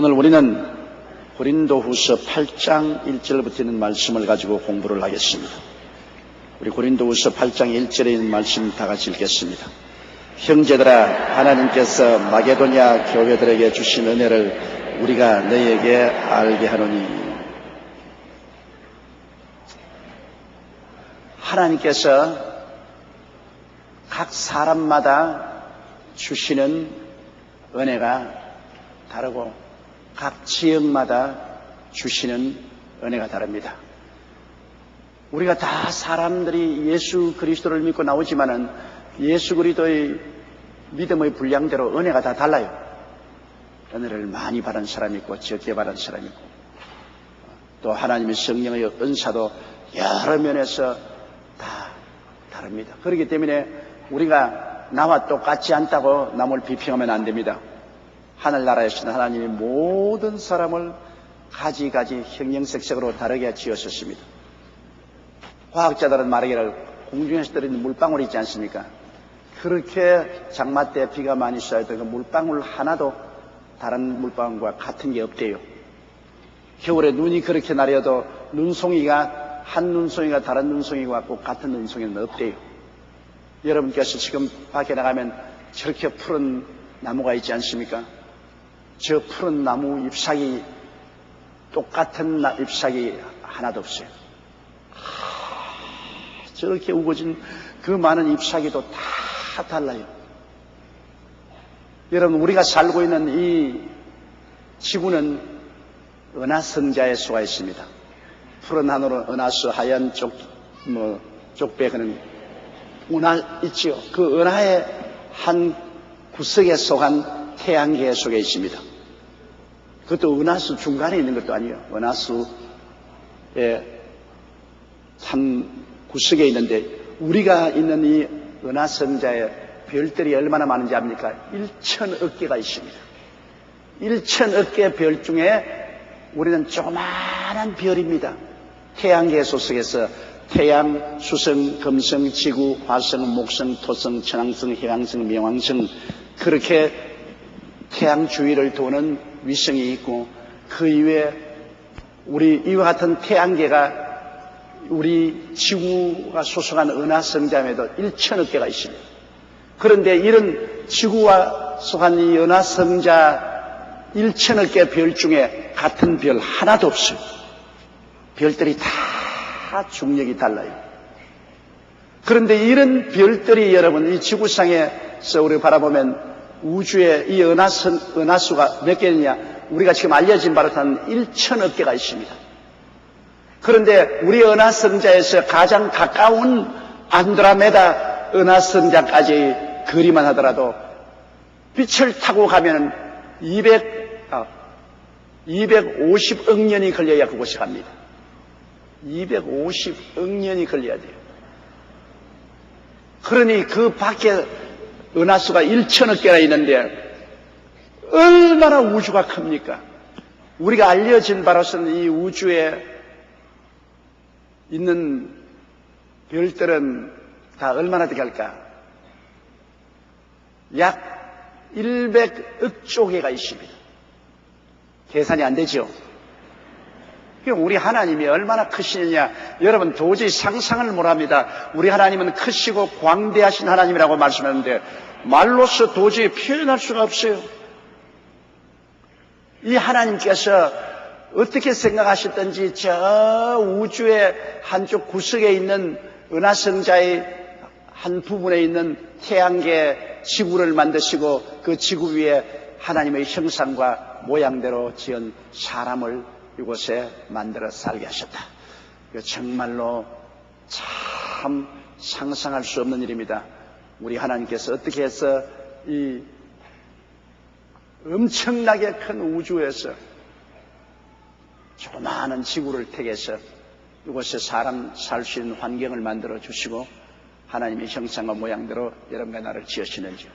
오늘 우리는 고린도후서 8장 1절부터 있는 말씀을 가지고 공부를 하겠습니다. 우리 고린도후서 8장 1절에 있는 말씀 다 같이 읽겠습니다. 형제들아, 하나님께서 마게도냐 교회들에게 주신 은혜를 우리가 너희에게 알게 하노니. 하나님께서 각 사람마다 주시는 은혜가 다르고 각 지역마다 주시는 은혜가 다릅니다. 우리가 다 사람들이 예수 그리스도를 믿고 나오지만은 예수 그리스도의 믿음의 분량대로 은혜가 다 달라요. 은혜를 많이 받은 사람이 있고 적게 받은 사람이 있고, 또 하나님의 성령의 은사도 여러 면에서 다 다릅니다. 그렇기 때문에 우리가 나와 똑같지 않다고 남을 비평하면 안 됩니다. 하늘나라에서는 하나님이 모든 사람을 가지가지 형형색색으로 다르게 지으셨습니다. 과학자들은 말하기를 공중에서 떨어지는 물방울이 있지 않습니까? 그렇게 장마 때 비가 많이 쏟아도 그 물방울 하나도 다른 물방울과 같은 게 없대요. 겨울에 눈이 그렇게 내려도 눈송이가 한 눈송이가 다른 눈송이와 같은 눈송이는 없대요. 여러분께서 지금 밖에 나가면 저렇게 푸른 나무가 있지 않습니까? 저 푸른 나무 잎사귀 똑같은 잎사귀 하나도 없어요. 저렇게 우거진 그 많은 잎사귀도 다 달라요. 여러분, 우리가 살고 있는 이 지구는 은하성자에 속아 있습니다. 푸른 하늘은 은하수, 하얀 쪽배 그는 은하 있지요. 그 은하의 한 구석에 속한 태양계 속에 있습니다. 그것도 은하수 중간에 있는 것도 아니에요. 은하수의 한 구석에 있는데, 우리가 있는 이 은하성자에 별들이 얼마나 많은지 압니까? 1천억 개가 있습니다. 1천억 개 별 중에 우리는 조그마한 별입니다. 태양계 소속에서 태양, 수성, 금성, 지구, 화성, 목성, 토성, 천왕성, 해왕성, 명왕성, 그렇게 태양 주위를 도는 위성이 있고, 그 이외에 우리 이와 같은 태양계가 우리 지구가 소속한 은하성자에도 1천억 개가 있습니다. 그런데 이런 지구와 속한 이 은하성자 1천억 개 별 중에 같은 별 하나도 없어요. 별들이 다 중력이 달라요. 그런데 이런 별들이 여러분, 이 지구상에서 우리 바라보면 우주에 이 은하수가 몇 개냐? 우리가 지금 알려진 바로 한 1천억 개가 있습니다. 그런데 우리 은하성자에서 가장 가까운 안드로메다 은하성자까지 거리만 하더라도 빛을 타고 가면 250억 년이 걸려야 그곳에 갑니다. 250억 년이 걸려야 돼요. 그러니 그 밖에 은하수가 1천억 개나 있는데 얼마나 우주가 큽니까? 우리가 알려진 바로서는 이 우주에 있는 별들은 다 얼마나 될까? 약 100억 개가 있습니다. 계산이 안 되죠? 우리 하나님이 얼마나 크시느냐, 여러분 도저히 상상을 못합니다. 우리 하나님은 크시고 광대하신 하나님이라고 말씀하는데 말로서 도저히 표현할 수가 없어요. 이 하나님께서 어떻게 생각하셨던지 저 우주의 한쪽 구석에 있는 은하성자의 한 부분에 있는 태양계 지구를 만드시고 그 지구 위에 하나님의 형상과 모양대로 지은 사람을 이곳에 만들어 살게 하셨다. 정말로 참 상상할 수 없는 일입니다. 우리 하나님께서 어떻게 해서 이 엄청나게 큰 우주에서 조그마한 지구를 택해서 이곳에 사람 살 수 있는 환경을 만들어 주시고 하나님의 형상과 모양대로 여러분과 나를 지으시는지요.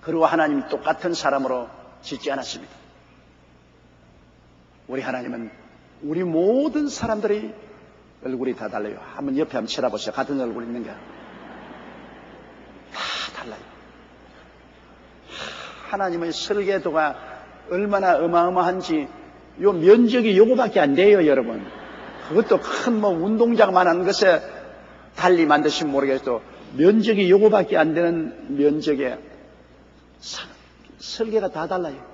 그리고 하나님이 똑같은 사람으로 짓지 않았습니다. 우리 하나님은 우리 모든 사람들의 얼굴이 다 달라요. 한번 옆에 한번 쳐다보세요. 같은 얼굴 있는가? 다 달라요. 하나님의 설계도가 얼마나 어마어마한지 요 면적이 요거밖에 안 돼요, 여러분. 그것도 큰 뭐 운동장만한 것에 달리 만드시면 모르겠어도 면적이 요거밖에 안 되는 면적에 설계가 다 달라요.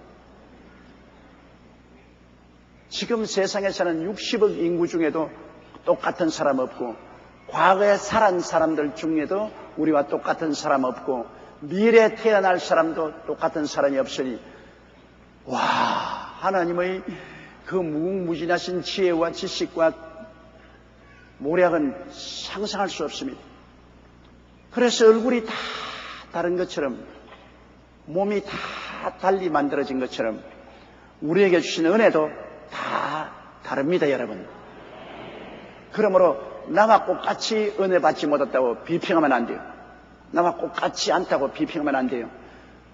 지금 세상에서는 60억 인구 중에도 똑같은 사람 없고, 과거에 살은 사람들 중에도 우리와 똑같은 사람 없고, 미래에 태어날 사람도 똑같은 사람이 없으니, 와, 하나님의 그 무궁무진하신 지혜와 지식과 모략은 상상할 수 없습니다. 그래서 얼굴이 다 다른 것처럼, 몸이 다 달리 만들어진 것처럼 우리에게 주신 은혜도 다 다릅니다, 여러분. 그러므로 나와 똑같이 은혜 받지 못했다고 비평하면 안 돼요. 나와 똑같지 않다고 비평하면 안 돼요.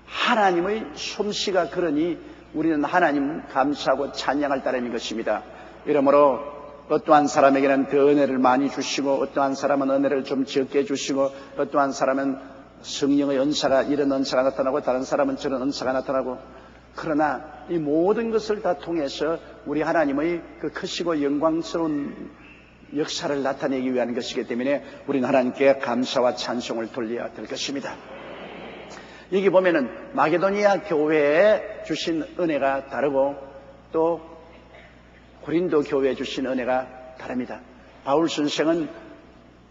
하나님의 솜씨가 그러니 우리는 하나님 감사하고 찬양할 따름인 것입니다. 이러므로 어떠한 사람에게는 더 은혜를 많이 주시고, 어떠한 사람은 은혜를 좀 적게 주시고, 어떠한 사람은 성령의 은사가 이런 은사가 나타나고, 다른 사람은 저런 은사가 나타나고, 그러나 이 모든 것을 다 통해서 우리 하나님의 그 크시고 영광스러운 역사를 나타내기 위한 것이기 때문에 우리는 하나님께 감사와 찬송을 돌려야 될 것입니다. 여기 보면은 마게도니아 교회에 주신 은혜가 다르고 또 고린도 교회에 주신 은혜가 다릅니다. 바울 선생은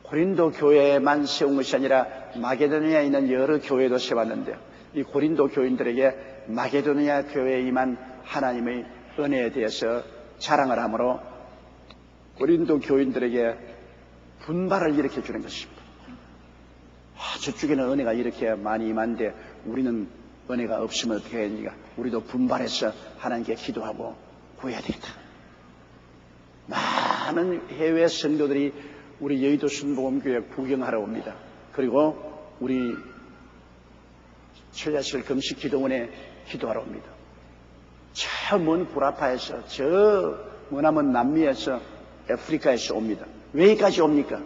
고린도 교회에만 세운 것이 아니라 마게도니아에 있는 여러 교회도 세웠는데요. 이 고린도 교인들에게 마게도니아 교회에 임한 하나님의 은혜에 대해서 자랑을 하므로 고린도 교인들에게 분발을 일으켜 주는 것입니다. 저쪽에는 은혜가 이렇게 많이 임한데 우리는 은혜가 없으면 어떻게 해야 되니까 우리도 분발해서 하나님께 기도하고 구해야 되겠다. 많은 해외 성도들이 우리 여의도 순복음교회 구경하러 옵니다. 그리고 우리 최자실 금식기도원에 기도하러 옵니다. 저 먼 구라파에서, 저 머나먼 남미에서, 아프리카에서 옵니다. 왜 여기까지 옵니까?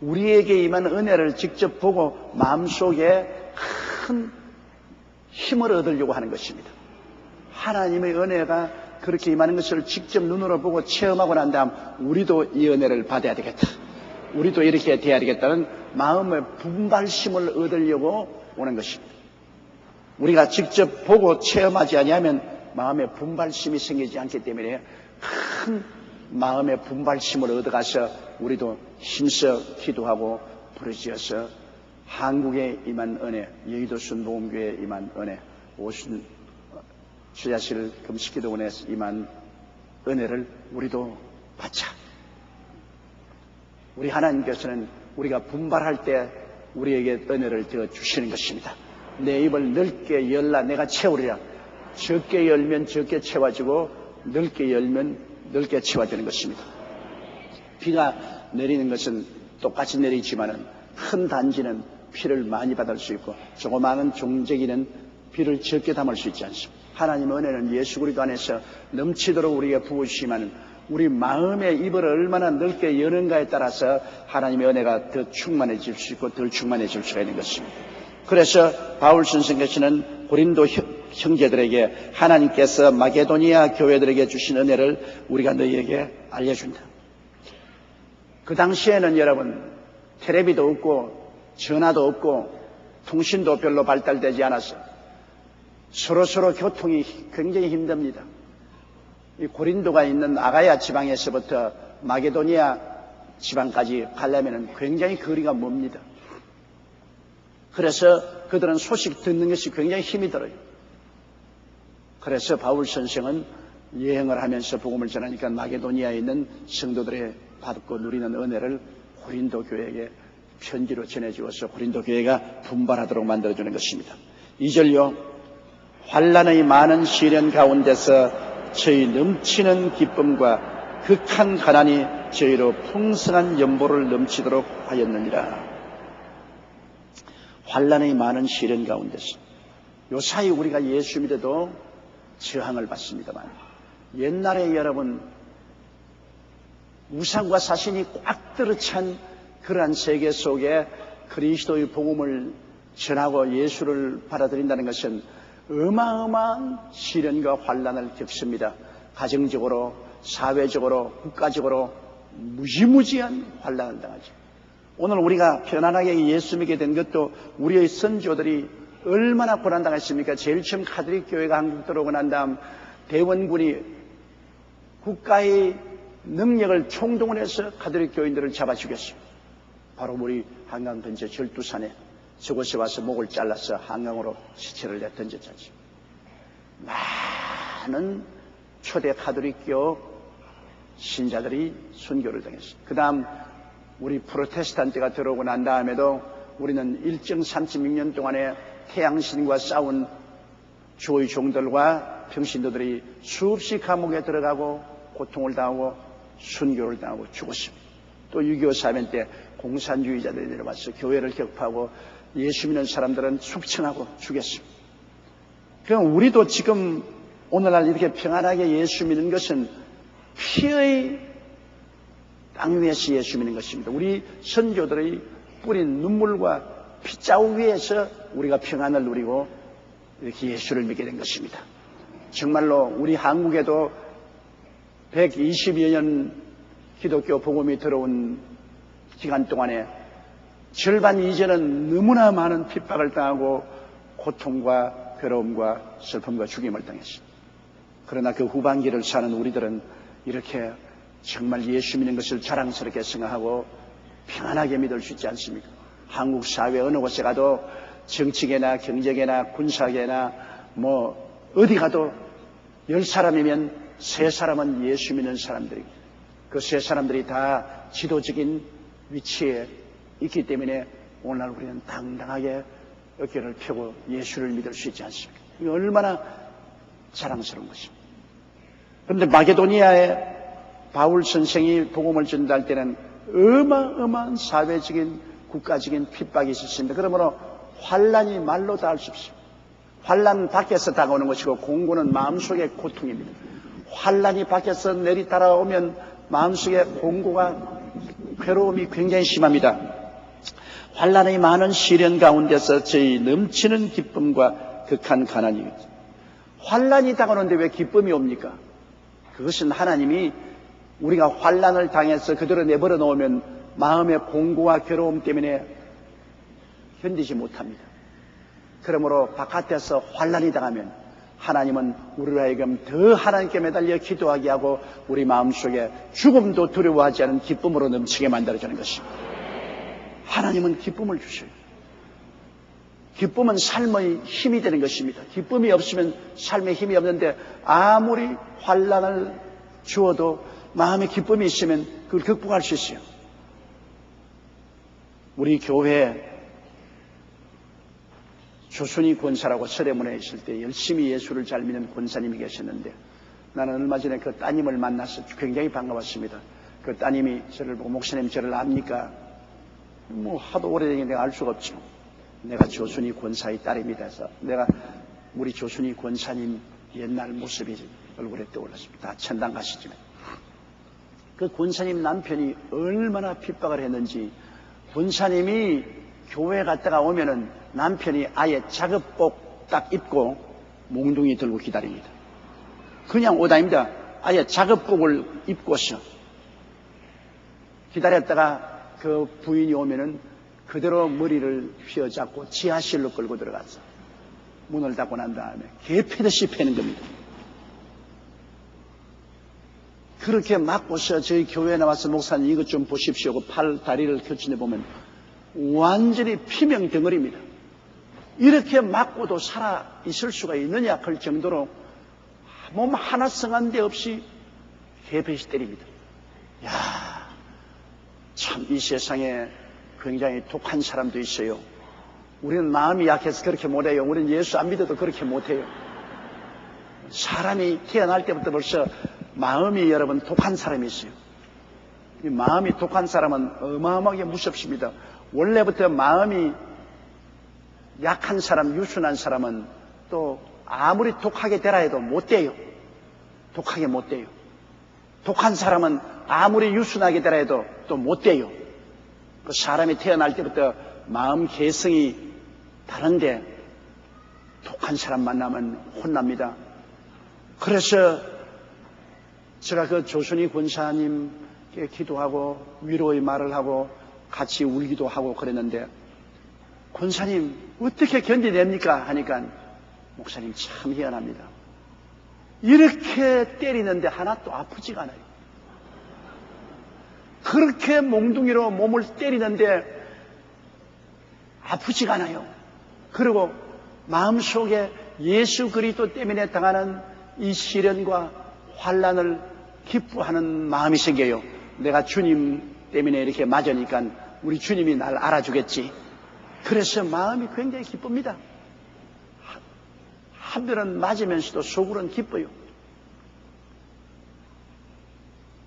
우리에게 임한 은혜를 직접 보고 마음속에 큰 힘을 얻으려고 하는 것입니다. 하나님의 은혜가 그렇게 임하는 것을 직접 눈으로 보고 체험하고 난 다음 우리도 이 은혜를 받아야 되겠다. 우리도 이렇게 돼야 되겠다는 마음의 분발심을 얻으려고 오는 것입니다. 우리가 직접 보고 체험하지 아니하면 마음의 분발심이 생기지 않기 때문에 큰 마음의 분발심을 얻어가서 우리도 힘써 기도하고 부르짖어서 한국에 임한 은혜, 여의도 순복음교회에 임한 은혜, 오순 최자실 금식기도원에 임한 은혜를 우리도 받자. 우리 하나님께서는 우리가 분발할 때 우리에게 은혜를 더 주시는 것입니다. 내 입을 넓게 열라 내가 채우리라. 적게 열면 적게 채워지고 넓게 열면 넓게 채워지는 것입니다. 비가 내리는 것은 똑같이 내리지만은 큰 단지는 비를 많이 받을 수 있고 조그마한 종재기는 비를 적게 담을 수 있지 않습니다. 하나님의 은혜는 예수 그리스도 안에서 넘치도록 우리에게 부으시지만은 우리 마음의 입을 얼마나 넓게 여는가에 따라서 하나님의 은혜가 더 충만해질 수 있고 덜 충만해질 수가 있는 것입니다. 그래서 바울 선생께서는 고린도 형제들에게 하나님께서 마게도니아 교회들에게 주신 은혜를 우리가 너희에게 알려준다. 그 당시에는 여러분 텔레비도 없고 전화도 없고 통신도 별로 발달되지 않아서 서로 교통이 굉장히 힘듭니다. 이 고린도가 있는 아가야 지방에서부터 마게도니아 지방까지 가려면 굉장히 거리가 멉니다. 그래서 그들은 소식 듣는 것이 굉장히 힘이 들어요. 그래서 바울 선생은 여행을 하면서 복음을 전하니까 마게도니아에 있는 성도들의 받고 누리는 은혜를 고린도 교회에게 편지로 전해주어서 고린도 교회가 분발하도록 만들어주는 것입니다. 2절요. 환난의 많은 시련 가운데서 저희 넘치는 기쁨과 극한 가난이 저희로 풍성한 연보를 넘치도록 하였느니라. 환난의 많은 시련 가운데서 요사이 우리가 예수 믿어도 저항을 받습니다만 옛날에 여러분 우상과 사신이 꽉 들어찬 그러한 세계 속에 그리스도의 복음을 전하고 예수를 받아들인다는 것은 어마어마한 시련과 환난을 겪습니다. 가정적으로, 사회적으로, 국가적으로 무지무지한 환난을 당하죠. 오늘 우리가 편안하게 예수 믿게 된 것도 우리의 선조들이 얼마나 고난당했습니까? 제일 처음 카톨릭 교회가 한국 들어오고 난 다음 대원군이 국가의 능력을 총동원 해서 카톨릭 교인들을 잡아 죽였습니다. 바로 우리 한강 근처 절두산에 저곳에 와서 목을 잘라서 한강으로 시체를 내던졌지. 많은 초대 카톨릭교 신자들이 순교를 당했습니다. 그 다음 우리 프로테스탄트가 들어오고 난 다음에도 우리는 일정 36년 동안에 태양신과 싸운 주의 종들과 평신도들이 수없이 감옥에 들어가고 고통을 당하고 순교를 당하고 죽었습니다. 또 6.25 사변 때 공산주의자들이 내려와서 교회를 격파하고 예수 믿는 사람들은 숙청하고 죽였습니다. 그럼 우리도 지금 오늘날 이렇게 평안하게 예수 믿는 것은 피의 땅 위에서 예수 믿는 것입니다. 우리 선조들의 뿌린 눈물과 핏자국 위에서 우리가 평안을 누리고 이렇게 예수를 믿게 된 것입니다. 정말로 우리 한국에도 120여 년 기독교 복음이 들어온 기간 동안에 절반 이전은 너무나 많은 핍박을 당하고 고통과 괴로움과 슬픔과 죽임을 당했습니다. 그러나 그 후반기를 사는 우리들은 이렇게 정말 예수 믿는 것을 자랑스럽게 생각하고 평안하게 믿을 수 있지 않습니까? 한국 사회 어느 곳에 가도 정치계나 경제계나 군사계나 어디 가도 10사람이면 3사람은 예수 믿는 사람들이고 그 3사람들이 다 지도적인 위치에 있기 때문에 오늘날 우리는 당당하게 어깨를 펴고 예수를 믿을 수 있지 않습니까? 이거 얼마나 자랑스러운 것입니다. 그런데 마게도니아에 바울 선생이 복음을 전달할 때는 어마어마한 사회적인 국가적인 핍박이 있었습니다. 그러므로 환난이 말로 다 할 수 없습니다. 환난 밖에서 다가오는 것이고 공고는 마음속의 고통입니다. 환난이 밖에서 내리 따라오면 마음속의 공고가 괴로움이 굉장히 심합니다. 환난의 많은 시련 가운데서 저희 넘치는 기쁨과 극한 가난이 환난이 다가오는데 왜 기쁨이 옵니까? 그것은 하나님이 우리가 환난을 당해서 그대로 내버려 놓으면 마음의 공고와 괴로움 때문에 견디지 못합니다. 그러므로 바깥에서 환난이 당하면 하나님은 우리로 하여금 더 하나님께 매달려 기도하게 하고 우리 마음속에 죽음도 두려워하지 않은 기쁨으로 넘치게 만들어주는 것입니다. 하나님은 기쁨을 주셔요. 기쁨은 삶의 힘이 되는 것입니다. 기쁨이 없으면 삶에 힘이 없는데 아무리 환난을 주어도 마음에 기쁨이 있으면 그걸 극복할 수 있어요. 우리 교회 조순희 권사라고 설해문에 있을 때 열심히 예수를 잘 믿는 권사님이 계셨는데 나는 얼마 전에 그 따님을 만나서 굉장히 반가웠습니다. 그 따님이 저를 보고 목사님 저를 압니까? 하도 오래되니 내가 알 수가 없죠. 내가 조순희 권사의 딸입니다 해서 내가 우리 조순희 권사님 옛날 모습이 얼굴에 떠올랐습니다. 다 천당 가시지만 그 권사님 남편이 얼마나 핍박을 했는지 권사님이 교회 갔다가 오면은 남편이 아예 작업복 딱 입고 몽둥이 들고 기다립니다. 그냥 옷 아닙니다. 아예 작업복을 입고서 기다렸다가 그 부인이 오면은 그대로 머리를 휘어잡고 지하실로 끌고 들어가서 문을 닫고 난 다음에 개 패듯이 패는 겁니다. 그렇게 맞고서 저희 교회에 나와서 목사님 이것 좀 보십시오. 그 팔, 다리를 켜치내 보면 완전히 피명 덩어리입니다. 이렇게 맞고도 살아 있을 수가 있느냐 할 정도로 몸 하나 성한 데 없이 개패시 때립니다. 야, 참 이 세상에 굉장히 독한 사람도 있어요. 우리는 마음이 약해서 그렇게 못해요. 우리는 예수 안 믿어도 그렇게 못해요. 사람이 태어날 때부터 벌써 마음이 여러분 독한 사람이 있어요. 이 마음이 독한 사람은 어마어마하게 무섭습니다. 원래부터 마음이 약한 사람, 유순한 사람은 또 아무리 독하게 되라 해도 못 돼요. 독하게 못 돼요. 독한 사람은 아무리 유순하게 되라 해도 또 못 돼요. 그 사람이 태어날 때부터 마음 개성이 다른데 독한 사람 만나면 혼납니다. 그래서 제가 그 조순희 권사님께 기도하고 위로의 말을 하고 같이 울기도 하고 그랬는데, 권사님 어떻게 견디냅니까? 하니까 목사님 참 희한합니다. 이렇게 때리는데 하나도 아프지가 않아요. 그렇게 몽둥이로 몸을 때리는데 아프지가 않아요. 그리고 마음속에 예수 그리스도 때문에 당하는 이 시련과 환난을 기뻐하는 마음이 생겨요. 내가 주님 때문에 이렇게 맞으니까 우리 주님이 날 알아주겠지. 그래서 마음이 굉장히 기쁩니다. 한편은 맞으면서도 속으로는 기뻐요.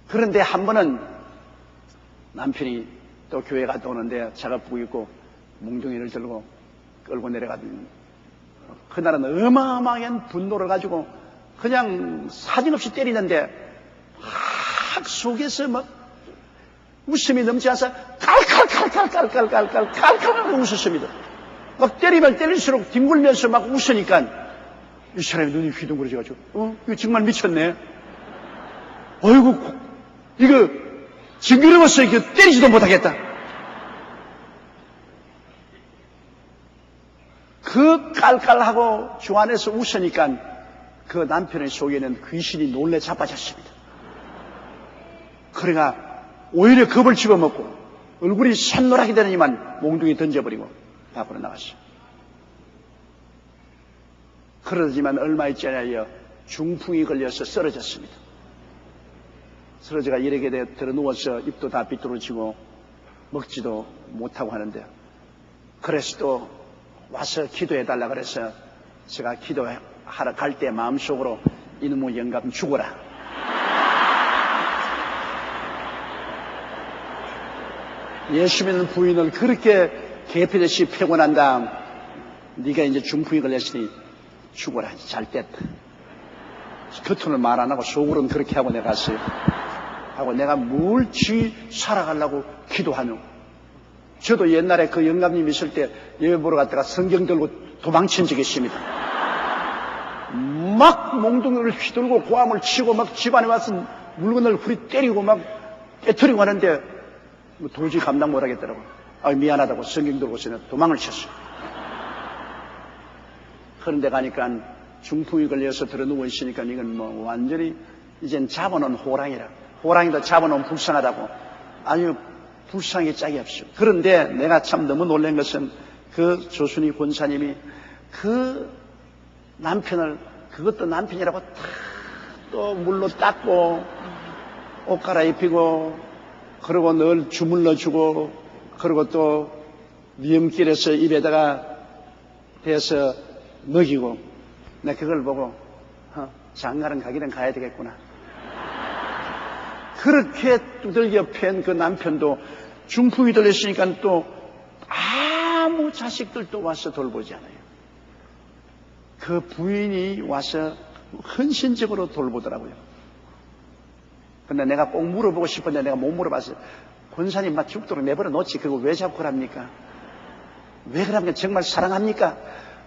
그런데 한 번은 남편이 또 교회 갔다 오는데 작업복 입고 몽둥이를 들고 끌고 내려가더니 그날은 어마어마한 분노를 가지고 그냥 사정없이 때리는데 막 속에서 막 웃음이 넘쳐서 칼칼칼칼칼칼칼칼칼칼 웃었습니다. 막 때리면 때릴수록 뒹굴면서 막 웃으니까 이 사람이 눈이 휘둥그러져가지고 이거 정말 미쳤네. 어이구 이거 징그러워서 이거 때리지도 못하겠다. 그 깔깔하고 주 안에서 웃으니까 그 남편의 속에는 귀신이 놀래 자빠졌습니다. 그래가 오히려 겁을 집어먹고 얼굴이 샛노랗게 되더니만 몽둥이 던져버리고 밖으로 나갔어요. 그러지만 얼마 있지 않아요. 중풍이 걸려서 쓰러졌습니다. 쓰러져가 이렇게 들어 누워서 입도 다 비뚤어지고 먹지도 못하고 하는데, 그래서 또 와서 기도해달라 그래서 제가 기도하러 갈 때 마음속으로 이놈의 영감 죽어라. 예수 믿는 부인을 그렇게 개패듯이 패고 난 다음 네가 이제 중풍이 걸렸으니 죽어라. 잘 됐다. 겉으로는 말 안 하고 속으로는 그렇게 하고 내가 갔어요. 하고 내가 뭘 살아가려고 기도하노. 저도 옛날에 그 영감님 있을 때 예배 보러 갔다가 성경 들고 도망친 적이 있습니다. 막 몽둥이를 휘둘고 고함을 치고 막 집안에 와서 물건을 후리 때리고 막 깨트리고 하는데 도저히 감당 못하겠더라고요. 미안하다고 성경 들고서는 도망을 쳤어요. 그런데 가니까 중풍이 걸려서 들어 누워 있으니까 이건 뭐 완전히 이젠 잡아놓은 호랑이라. 호랑이도 잡아놓으면 불쌍하다고. 아니요, 불쌍히 짝이 없어요. 그런데 내가 참 너무 놀란 것은 그 조순희 권사님이 그 남편을, 그것도 남편이라고 또 물로 닦고 옷 갈아입히고 그리고 늘 주물러주고 그리고 또 미음길에서 입에다가 대서 먹이고, 내가 그걸 보고 장가는 가기는 가야 되겠구나. 그렇게 두들겨 팬 그 남편도 중풍이 들렸으니까 또 아무 자식들도 와서 돌보지 않아요. 그 부인이 와서 헌신적으로 돌보더라고요. 근데 내가 꼭 물어보고 싶은데 내가 못 물어봤어요. 권사님 막 죽도록 내버려 놓지 그거 왜 자꾸 그럽니까? 왜 그럽니까? 정말 사랑합니까?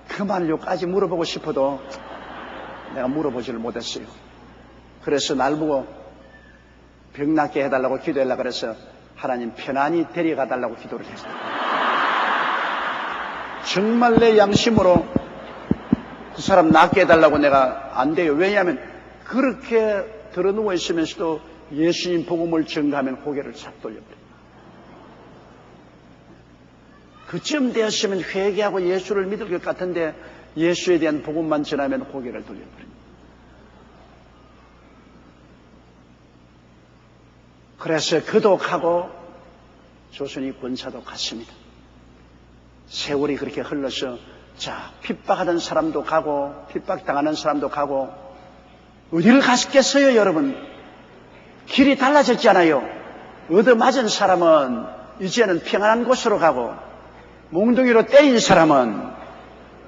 그 말을 요까지 물어보고 싶어도 내가 물어보지를 못했어요. 그래서 날 보고 병 낫게 해달라고 기도하려고 그래서 하나님 편안히 데려가달라고 기도를 했어요. 정말 내 양심으로 그 사람 낫게 해달라고 내가 안 돼요. 왜냐하면 그렇게 들어 누워 있으면서도 예수님 복음을 전가하면 고개를 싹 돌려버려요. 그쯤 되었으면 회개하고 예수를 믿을 것 같은데 예수에 대한 복음만 전하면 고개를 돌려버립니다. 그래서 그도 가고 조순희 권사도 갔습니다. 세월이 그렇게 흘러서 핍박하던 사람도 가고 핍박당하는 사람도 가고 어디를 갔겠어요 여러분? 길이 달라졌잖아요. 얻어맞은 사람은 이제는 평안한 곳으로 가고 몽둥이로 때린 사람은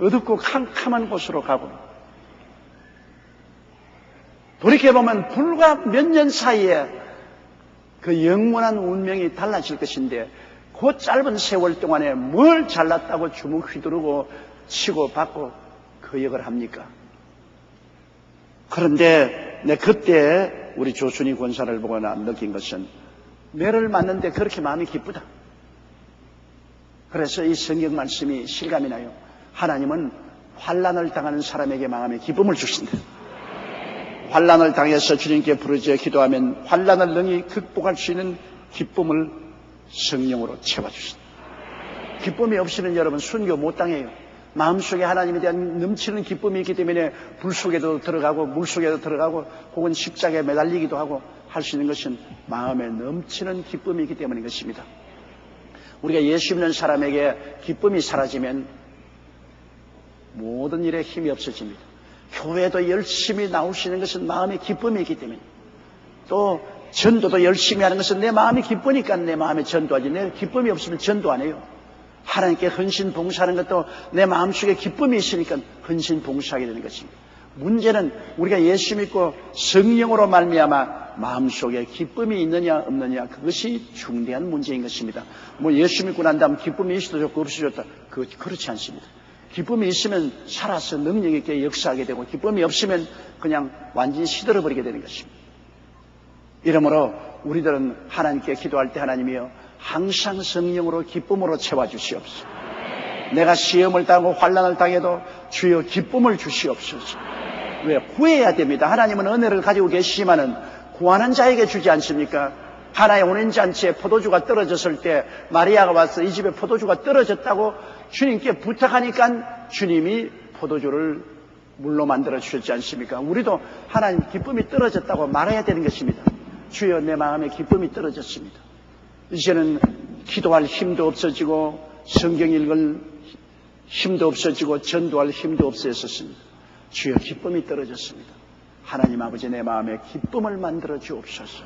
어둡고 캄캄한 곳으로 가고, 돌이켜보면 불과 몇 년 사이에 그 영원한 운명이 달라질 것인데 그 짧은 세월 동안에 뭘 잘났다고 주먹 휘두르고 치고 받고 그 역을 합니까? 그런데 내 그때 우리 조순희 권사를 보거나 느낀 것은 매를 맞는데 그렇게 마음이 기쁘다. 그래서 이 성경 말씀이 실감이 나요. 하나님은 환난을 당하는 사람에게 마음의 기쁨을 주신다. 환난을 당해서 주님께 부르짖어 기도하면 환난을 능히 극복할 수 있는 기쁨을 성령으로 채워주신다. 기쁨이 없이는 여러분 순교 못 당해요. 마음속에 하나님에 대한 넘치는 기쁨이 있기 때문에 불 속에도 들어가고 물 속에도 들어가고 혹은 십자가에 매달리기도 하고 할 수 있는 것은 마음에 넘치는 기쁨이 있기 때문인 것입니다. 우리가 예수 믿는 사람에게 기쁨이 사라지면 모든 일에 힘이 없어집니다. 교회도 열심히 나올 수 있는 것은 마음의 기쁨이 있기 때문에, 또 전도도 열심히 하는 것은 내 마음이 기쁘니까 내 마음에 전도하지, 내 기쁨이 없으면 전도 안 해요. 하나님께 헌신 봉사하는 것도 내 마음속에 기쁨이 있으니까 헌신 봉사하게 되는 것입니다. 문제는 우리가 예수 믿고 성령으로 말미암아 마음속에 기쁨이 있느냐 없느냐, 그것이 중대한 문제인 것입니다. 뭐 예수 믿고 난 다음 기쁨이 있어도 좋고 없어도 좋다, 그렇지 않습니다. 기쁨이 있으면 살아서 능력 있게 역사하게 되고, 기쁨이 없으면 그냥 완전히 시들어버리게 되는 것입니다. 이러므로 우리들은 하나님께 기도할 때 하나님이여 항상 성령으로 기쁨으로 채워주시옵소서. 내가 시험을 당하고 환난을 당해도 주여 기쁨을 주시옵소서. 왜? 구해야 됩니다. 하나님은 은혜를 가지고 계시지만은 구하는 자에게 주지 않습니까? 하나의 온전잔치에 포도주가 떨어졌을 때 마리아가 와서 이 집에 포도주가 떨어졌다고 주님께 부탁하니까 주님이 포도주를 물로 만들어 주셨지 않습니까? 우리도 하나님 기쁨이 떨어졌다고 말해야 되는 것입니다. 주여 내 마음에 기쁨이 떨어졌습니다. 이제는 기도할 힘도 없어지고 성경 읽을 힘도 없어지고 전도할 힘도 없어졌습니다. 주여 기쁨이 떨어졌습니다. 하나님 아버지 내 마음에 기쁨을 만들어 주옵소서.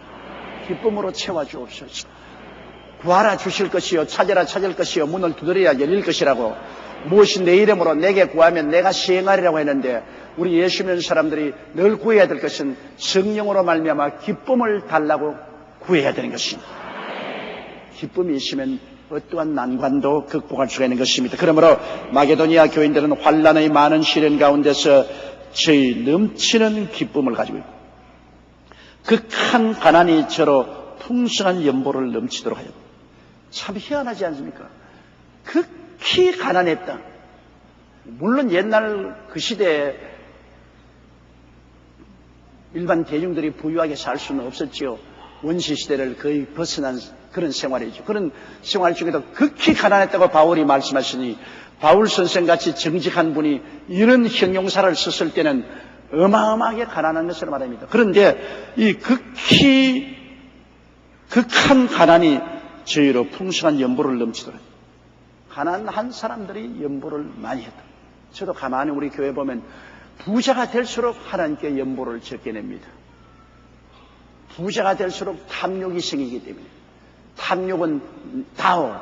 기쁨으로 채워 주옵소서. 구하라 주실 것이요 찾으라 찾을 것이요 문을 두드려야 열릴 것이라고, 무엇이 내 이름으로 내게 구하면 내가 시행하리라고 했는데, 우리 예수 믿는 사람들이 늘 구해야 될 것은 성령으로 말미암아 기쁨을 달라고 구해야 되는 것입니다. 기쁨이 있으면 어떠한 난관도 극복할 수가 있는 것입니다. 그러므로 마게도니아 교인들은 환난의 많은 시련 가운데서 저희 넘치는 기쁨을 가지고 있고, 극한 가난이 저로 풍성한 연보를 넘치도록 하였다. 참 희한하지 않습니까? 극히 가난했다. 물론 옛날 그 시대에 일반 대중들이 부유하게 살 수는 없었지요. 원시시대를 거의 벗어난 그런 생활이죠. 그런 생활 중에도 극히 가난했다고 바울이 말씀하시니, 바울 선생같이 정직한 분이 이런 형용사를 썼을 때는 어마어마하게 가난한 것을 말합니다. 그런데 이 극한 가난이 저희로 풍성한 연보를 넘치더라. 가난한 사람들이 연보를 많이 했다. 저도 가만히 우리 교회 보면 부자가 될수록 하나님께 연보를 적게 냅니다. 부자가 될수록 탐욕이 생기기 때문에, 탐욕은 다오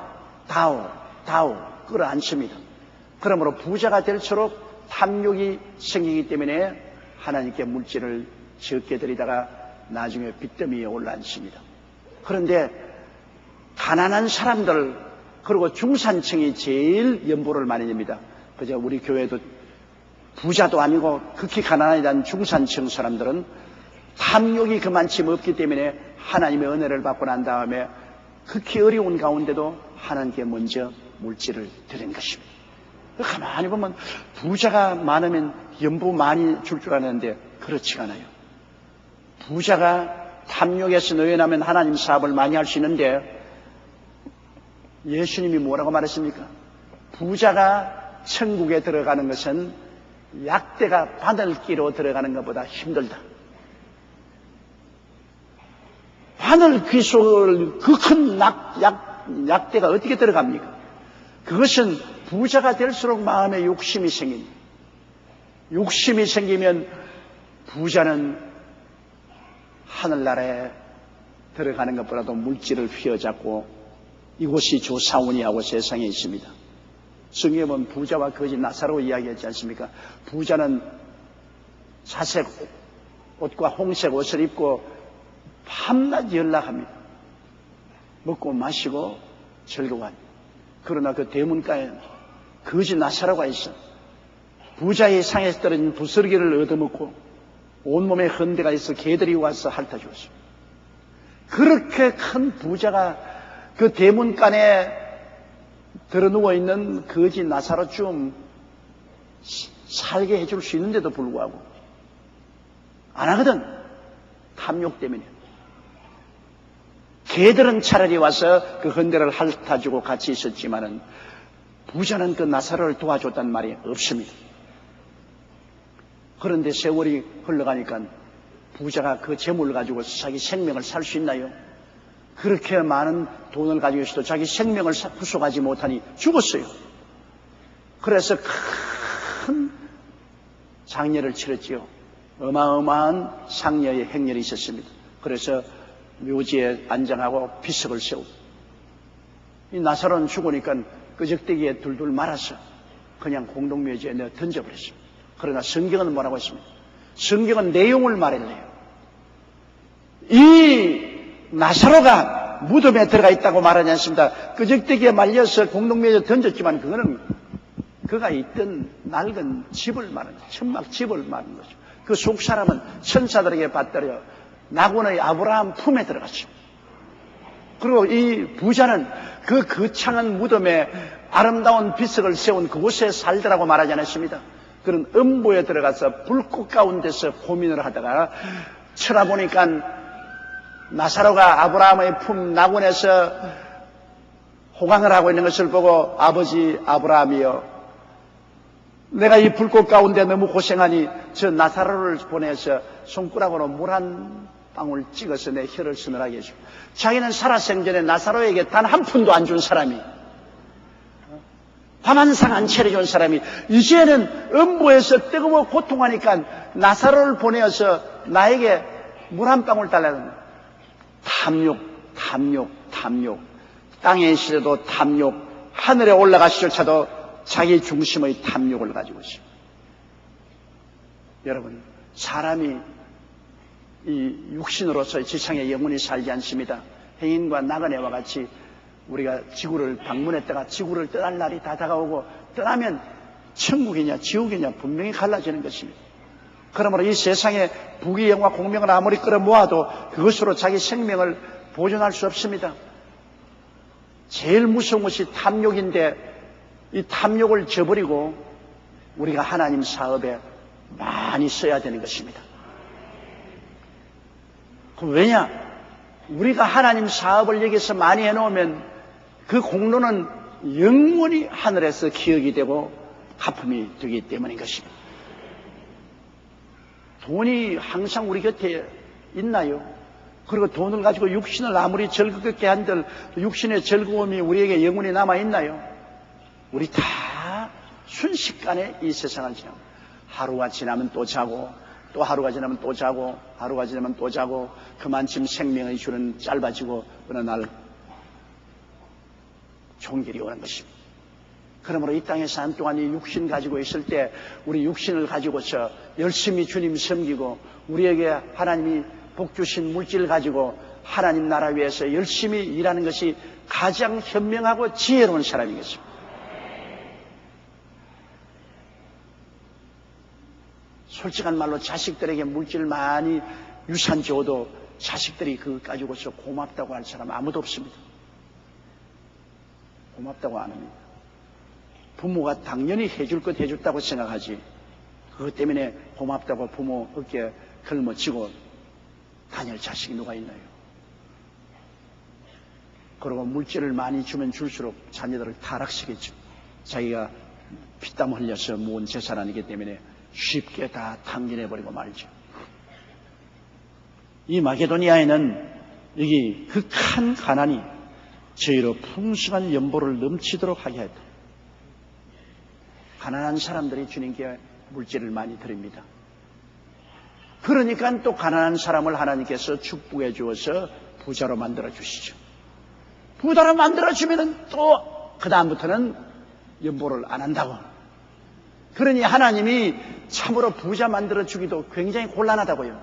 끌어안습니다. 그러므로 부자가 될수록 탐욕이 생기기 때문에 하나님께 물질을 적게 드리다가 나중에 빚더미에 올라앉습니다. 그런데 가난한 사람들, 그리고 중산층이 제일 연보를 많이 냅니다. 그저 우리 교회도 부자도 아니고 극히 가난한 중산층 사람들은 탐욕이 그만큼 없기 때문에 하나님의 은혜를 받고 난 다음에 극히 어려운 가운데도 하나님께 먼저 물질을 드린 것입니다. 가만히 보면 부자가 많으면 연보 많이 줄 줄 아는데 그렇지가 않아요. 부자가 탐욕에서 노연하면 하나님 사업을 많이 할 수 있는데, 예수님이 뭐라고 말했습니까? 부자가 천국에 들어가는 것은 약대가 바늘기로 들어가는 것보다 힘들다. 바늘귀 속을 그 큰 약대가 어떻게 들어갑니까? 그것은 부자가 될수록 마음에 욕심이 생깁니다. 욕심이 생기면 부자는 하늘나라에 들어가는 것보다도 물질을 휘어잡고 이곳이 조사오니하고 세상에 있습니다. 성경에 보면 부자와 거지 나사로 이야기하지 않습니까? 부자는 자색 옷과 홍색 옷을 입고 밤낮 연락합니다. 먹고 마시고 즐거워합니다. 그러나 그 대문가에 거지 나사로가 있어. 부자의 상에서 떨어진 부스러기를 얻어먹고 온몸에 헌데가 있어 개들이 와서 핥아주었습니다. 그렇게 큰 부자가 그 대문간에 들어누워있는 거지 나사로 좀 살게 해줄 수 있는데도 불구하고 안 하거든. 탐욕 때문에. 개들은 차라리 와서 그 헌데를 핥아주고 같이 있었지만은 부자는 그 나사로를 도와줬단 말이 없습니다. 그런데 세월이 흘러가니까 부자가 그 재물을 가지고 자기 생명을 살 수 있나요? 그렇게 많은 돈을 가지고 있어도 자기 생명을 구속하지 못하니 죽었어요. 그래서 큰 장례를 치렀지요. 어마어마한 상녀의 행렬이 있었습니다. 그래서 묘지에 안장하고 비석을 세우고 이 나사로는 죽으니까 끄적대기에 둘둘 말아서 그냥 공동묘지에 내어 던져버렸습니다. 그러나 성경은 뭐라고 했습니까? 성경은 내용을 말했네요. 이 나사로가 무덤에 들어가 있다고 말하지 않습니다. 끄적대기에 말려서 공동묘지에 던졌지만 그거는 그가 있던 낡은 집을 말하는 거죠. 천막 집을 말하는 거죠. 그 속 사람은 천사들에게 받들여 낙원의 아브라함 품에 들어갔죠. 그리고 이 부자는 그 거창한 무덤에 아름다운 비석을 세운 그곳에 살더라고 말하지 않았습니다. 그런 음보에 들어가서 불꽃 가운데서 고민을 하다가 쳐다보니까 나사로가 아브라함의 품 낙원에서 호강을 하고 있는 것을 보고 아버지 아브라함이여 내가 이 불꽃 가운데 너무 고생하니 저 나사로를 보내서 손가락으로 물 한 방울 찍어서 내 혀를 서늘하게 해주고 자기는 살아생전에 나사로에게 단 한 푼도 안 준 사람이 밥 한 상 안 차려준 사람이 이제는 음부에서 뜨거워 고통하니까 나사로를 보내어서 나에게 물 한 방울 달라는 탐욕, 탐욕, 탐욕. 땅에 있어도 탐욕, 하늘에 올라가시조차도 자기 중심의 탐욕을 가지고 있습니다. 여러분, 사람이 이 육신으로서 지상에 영원히 살지 않습니다. 행인과 나그네와 같이 우리가 지구를 방문했다가 지구를 떠날 날이 다 다가오고 떠나면 천국이냐 지옥이냐 분명히 갈라지는 것입니다. 그러므로 이 세상에 부귀영화 공명을 아무리 끌어모아도 그것으로 자기 생명을 보존할 수 없습니다. 제일 무서운 것이 탐욕인데 이 탐욕을 저버리고 우리가 하나님 사업에 많이 써야 되는 것입니다. 왜냐? 우리가 하나님 사업을 여기서 많이 해놓으면 그 공로는 영원히 하늘에서 기억이 되고 하품이 되기 때문인 것입니다. 돈이 항상 우리 곁에 있나요? 그리고 돈을 가지고 육신을 아무리 즐겁게 한들 육신의 즐거움이 우리에게 영원히 남아있나요? 우리 다 순식간에 이 세상을 지나고 하루가 지나면 또 자고 또 하루가 지나면 또 자고 하루가 지나면 또 자고 그만큼 생명의 줄은 짧아지고 어느 날 종결이 오는 것입니다. 그러므로 이 땅에 산 동안 이 육신 가지고 있을 때 우리 육신을 가지고서 열심히 주님 섬기고 우리에게 하나님이 복 주신 물질을 가지고 하나님 나라 위해서 열심히 일하는 것이 가장 현명하고 지혜로운 사람이겠습니다. 솔직한 말로 자식들에게 물질을 많이 유산 줘도 자식들이 그거 가지고서 고맙다고 할 사람 아무도 없습니다. 고맙다고 안 합니다. 부모가 당연히 해줄 것 해줬다고 생각하지 그것 때문에 고맙다고 부모 어깨에 걸머쥐고 다닐 자식이 누가 있나요? 그리고 물질을 많이 주면 줄수록 자녀들을 타락시키죠. 자기가 피땀 흘려서 모은 재산 아니기 때문에 쉽게 다 탕진해버리고 말죠. 이 마게도니아에는 여기 극한 가난이 저희로 풍성한 연보를 넘치도록 하게 했다. 가난한 사람들이 주님께 물질을 많이 드립니다. 그러니까 또 가난한 사람을 하나님께서 축복해 주어서 부자로 만들어 주시죠. 부자로 만들어 주면은 또 그 다음부터는 연보를 안 한다고. 그러니 하나님이 참으로 부자 만들어 주기도 굉장히 곤란하다고요.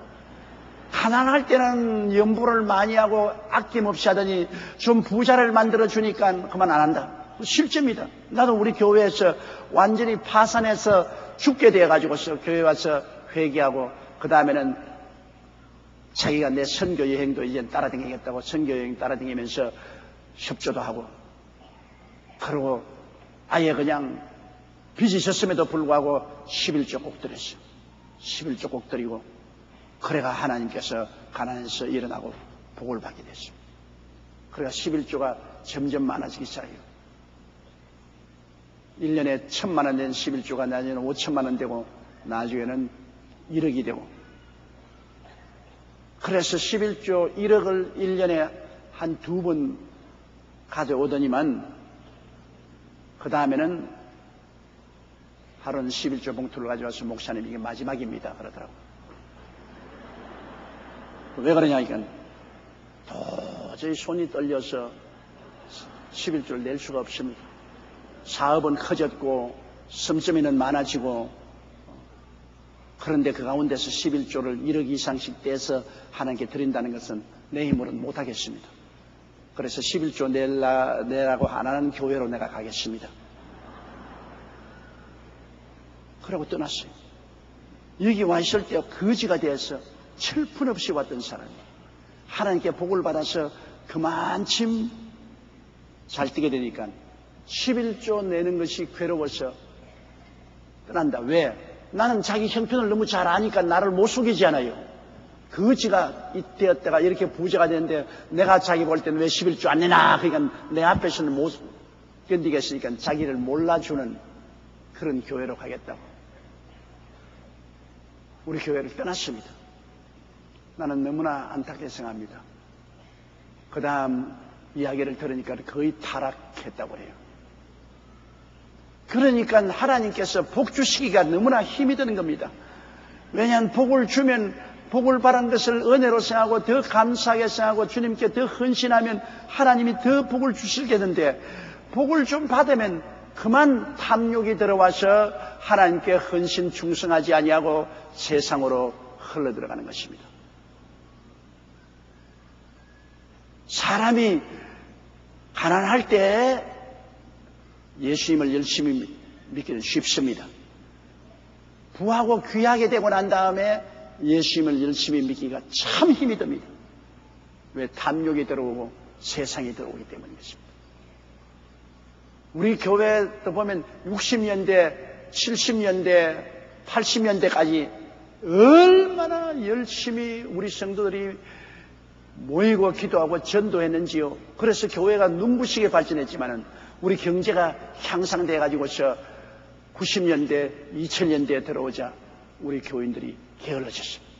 가난할 때는 연보를 많이 하고 아낌없이 하더니 좀 부자를 만들어 주니까 그만 안 한다. 실제입니다. 나도 우리 교회에서 완전히 파산해서 죽게 되어가지고서 교회 와서 회개하고 그 다음에는 자기가 내 선교 여행도 이제 따라다니겠다고 선교 여행 따라다니면서 협조도 하고 그러고 아예 그냥 빚이 졌음에도 불구하고 11조 꼭 드렸어요. 11조 꼭 드리고 그래가 하나님께서 가난에서 일어나고 복을 받게 됐어요. 그래가 11조가 점점 많아지기 시작해요. 1년에 1,000만 원 된 11조가 나중에는 5천만 원 되고 나중에는 1억이 되고 그래서 11조 1억을 1년에 한 2번 가져오더니만 그 다음에는 하루는 11조 봉투를 가져와서 목사님 이게 마지막입니다 그러더라고요. 왜 그러냐니까 도저히 손이 떨려서 11조를 낼 수가 없습니다. 사업은 커졌고 씀씀이는 많아지고 그런데 그 가운데서 11조를 1억 이상씩 떼서 하나님께 드린다는 것은 내 힘으로는 못하겠습니다. 그래서 11조 내라고 안 하는 교회로 내가 가겠습니다. 그러고 떠났어요. 여기 와 있을 때 거지가 되어서 철분 없이 왔던 사람이 하나님께 복을 받아서 그만침 잘 뛰게 되니까 11조 내는 것이 괴로워서 떠난다. 왜? 나는 자기 형편을 너무 잘 아니까 나를 못 속이지 않아요. 거지가 되었다가 이렇게 부자가 되는데 내가 자기 볼 때는 왜 11조 안 내나? 그러니까 내 앞에서는 못 견디겠으니까 자기를 몰라주는 그런 교회로 가겠다고. 우리 교회를 떠났습니다. 나는 너무나 안타깝게 생각합니다. 그 다음 이야기를 들으니까 거의 타락했다고 해요. 그러니까 하나님께서 복 주시기가 너무나 힘이 드는 겁니다. 왜냐하면 복을 주면 복을 바란 것을 은혜로 생각하고 더 감사하게 생각하고 주님께 더 헌신하면 하나님이 더 복을 주시겠는데 복을 좀 받으면 그만 탐욕이 들어와서 하나님께 헌신 충성하지 아니하고 세상으로 흘러들어가는 것입니다. 사람이 가난할 때 예수님을 열심히 믿기는 쉽습니다. 부하고 귀하게 되고 난 다음에 예수님을 열심히 믿기가 참 힘이 듭니다. 왜? 탐욕이 들어오고 세상이 들어오기 때문입니다. 우리 교회도 보면 60년대, 70년대, 80년대까지 얼마나 열심히 우리 성도들이 모이고 기도하고 전도했는지요. 그래서 교회가 눈부시게 발전했지만은 우리 경제가 향상돼 가지고서 90년대, 2000년대에 들어오자 우리 교인들이 게을러졌습니다.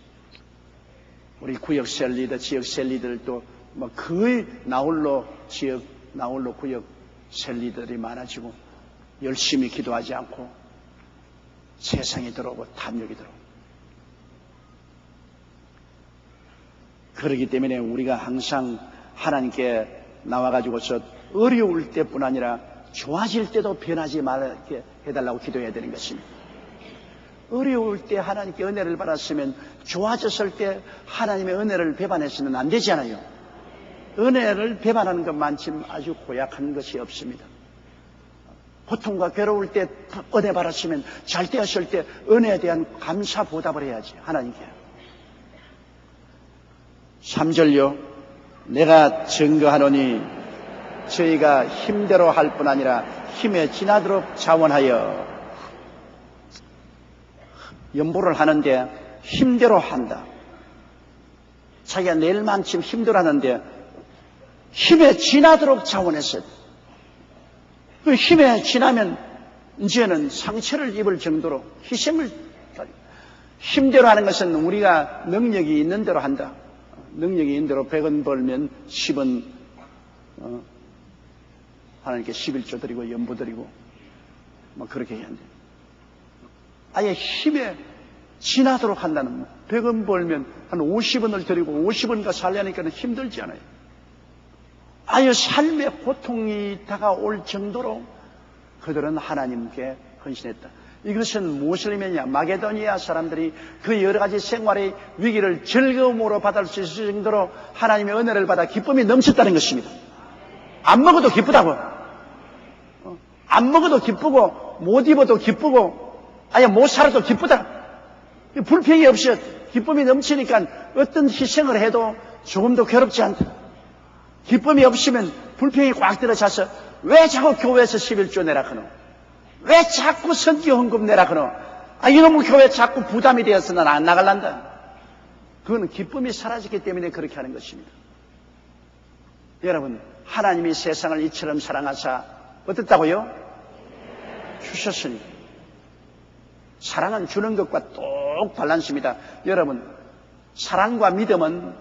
우리 구역 셀리더, 지역 셀리들도 뭐 거의 나홀로 지역, 나홀로 구역 셀리들이 많아지고 열심히 기도하지 않고 세상이 들어오고 탐욕이 들어오고 그렇기 때문에 우리가 항상 하나님께 나와가지고서 어려울 때뿐 아니라 좋아질 때도 변하지 말게 해달라고 기도해야 되는 것입니다. 어려울 때 하나님께 은혜를 받았으면 좋아졌을 때 하나님의 은혜를 배반해서는 안 되잖아요. 은혜를 배반하는 것만큼 아주 고약한 것이 없습니다. 고통과 괴로울 때 은혜 받았으면 잘 되었을 때 은혜에 대한 감사 보답을 해야지 하나님께. 3절요. 내가 증거하노니 저희가 힘대로 할 뿐 아니라 힘에 지나도록 자원하여 연보를 하는데 힘대로 한다. 자기가 내일만큼 힘대로 하는데 힘에 지나도록 자원했어요. 그 힘에 지나면 이제는 상처를 입을 정도로 희생을 힘대로 하는 것은 우리가 능력이 있는 대로 한다. 능력이 있는 대로 100원 벌면 10원 하나님께 11조 드리고 연보 드리고 뭐 그렇게 해야 한대요. 아예 힘에 지나도록 한다는 100원 벌면 한 50원을 드리고 50원과 살려니까 힘들지 않아요. 아예 삶의 고통이 다가올 정도로 그들은 하나님께 헌신했다. 이것은 무엇을 의미하냐? 마게도니아 사람들이 그 여러 가지 생활의 위기를 즐거움으로 받을 수 있을 정도로 하나님의 은혜를 받아 기쁨이 넘쳤다는 것입니다. 안 먹어도 기쁘다고. 안 먹어도 기쁘고 못 입어도 기쁘고 아예 못 살아도 기쁘다. 불평이 없이 기쁨이 넘치니까 어떤 희생을 해도 조금도 괴롭지 않다. 기쁨이 없으면 불평이 꽉 들어차서 왜 자꾸 교회에서 11조 내라 그노? 왜 자꾸 선교 헌금 내라 그노? 이놈의 교회 자꾸 부담이 되어서 난 안 나갈란다. 그건 기쁨이 사라졌기 때문에 그렇게 하는 것입니다. 여러분, 하나님이 세상을 이처럼 사랑하사 어떻다고요? 주셨으니. 사랑은 주는 것과 똑 밸런스입니다. 여러분, 사랑과 믿음은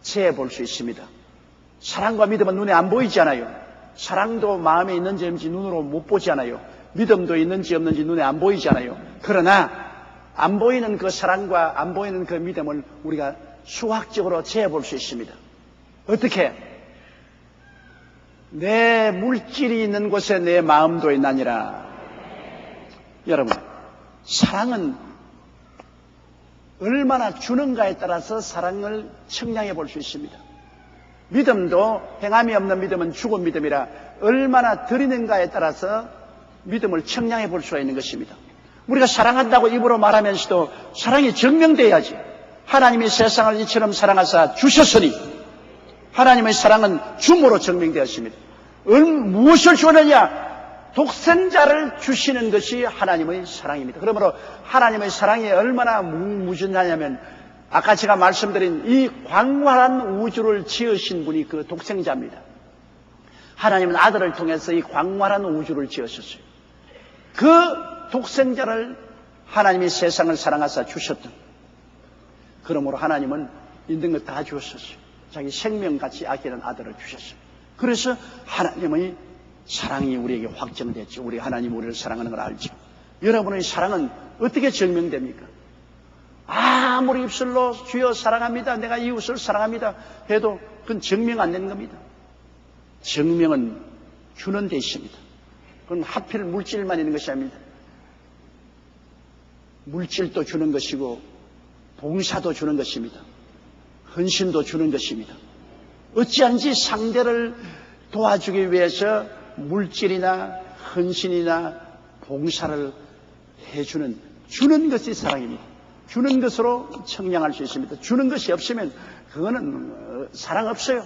재볼 수 있습니다. 사랑과 믿음은 눈에 안 보이지 않아요. 사랑도 마음에 있는지 없는지 눈으로 못 보지 않아요. 믿음도 있는지 없는지 눈에 안 보이지 않아요. 그러나 안 보이는 그 사랑과 안 보이는 그 믿음을 우리가 수학적으로 재볼 수 있습니다. 어떻게? 내 물질이 있는 곳에 내 마음도 있나니라. 여러분, 사랑은 얼마나 주는가에 따라서 사랑을 측량해 볼 수 있습니다. 믿음도 행함이 없는 믿음은 죽은 믿음이라 얼마나 드리는가에 따라서 믿음을 측량해 볼 수가 있는 것입니다. 우리가 사랑한다고 입으로 말하면서도 사랑이 증명돼야지. 하나님이 세상을 이처럼 사랑하사 주셨으니 하나님의 사랑은 줌으로 증명되었습니다. 무엇을 주느냐? 독생자를 주시는 것이 하나님의 사랑입니다. 그러므로 하나님의 사랑이 얼마나 무궁무진하냐면 아까 제가 말씀드린 이 광활한 우주를 지으신 분이 그 독생자입니다. 하나님은 아들을 통해서 이 광활한 우주를 지으셨어요. 그 독생자를 하나님이 세상을 사랑하사 주셨던. 그러므로 하나님은 있는 것 다 주었었어요. 자기 생명같이 아끼는 아들을 주셨어요. 그래서 하나님의 사랑이 우리에게 확정됐죠. 우리 하나님 우리를 사랑하는 걸 알죠. 여러분의 사랑은 어떻게 증명됩니까? 아무리 입술로 주여 사랑합니다, 내가 이웃을 사랑합니다 해도 그건 증명 안 되는 겁니다. 증명은 주는 데 있습니다. 그건 하필 물질만 있는 것이 아닙니다. 물질도 주는 것이고 봉사도 주는 것입니다. 헌신도 주는 것입니다. 어찌한지 상대를 도와주기 위해서 물질이나 헌신이나 봉사를 해주는, 주는 것이 사랑입니다. 주는 것으로 청량할 수 있습니다. 주는 것이 없으면 그거는 사랑 없어요.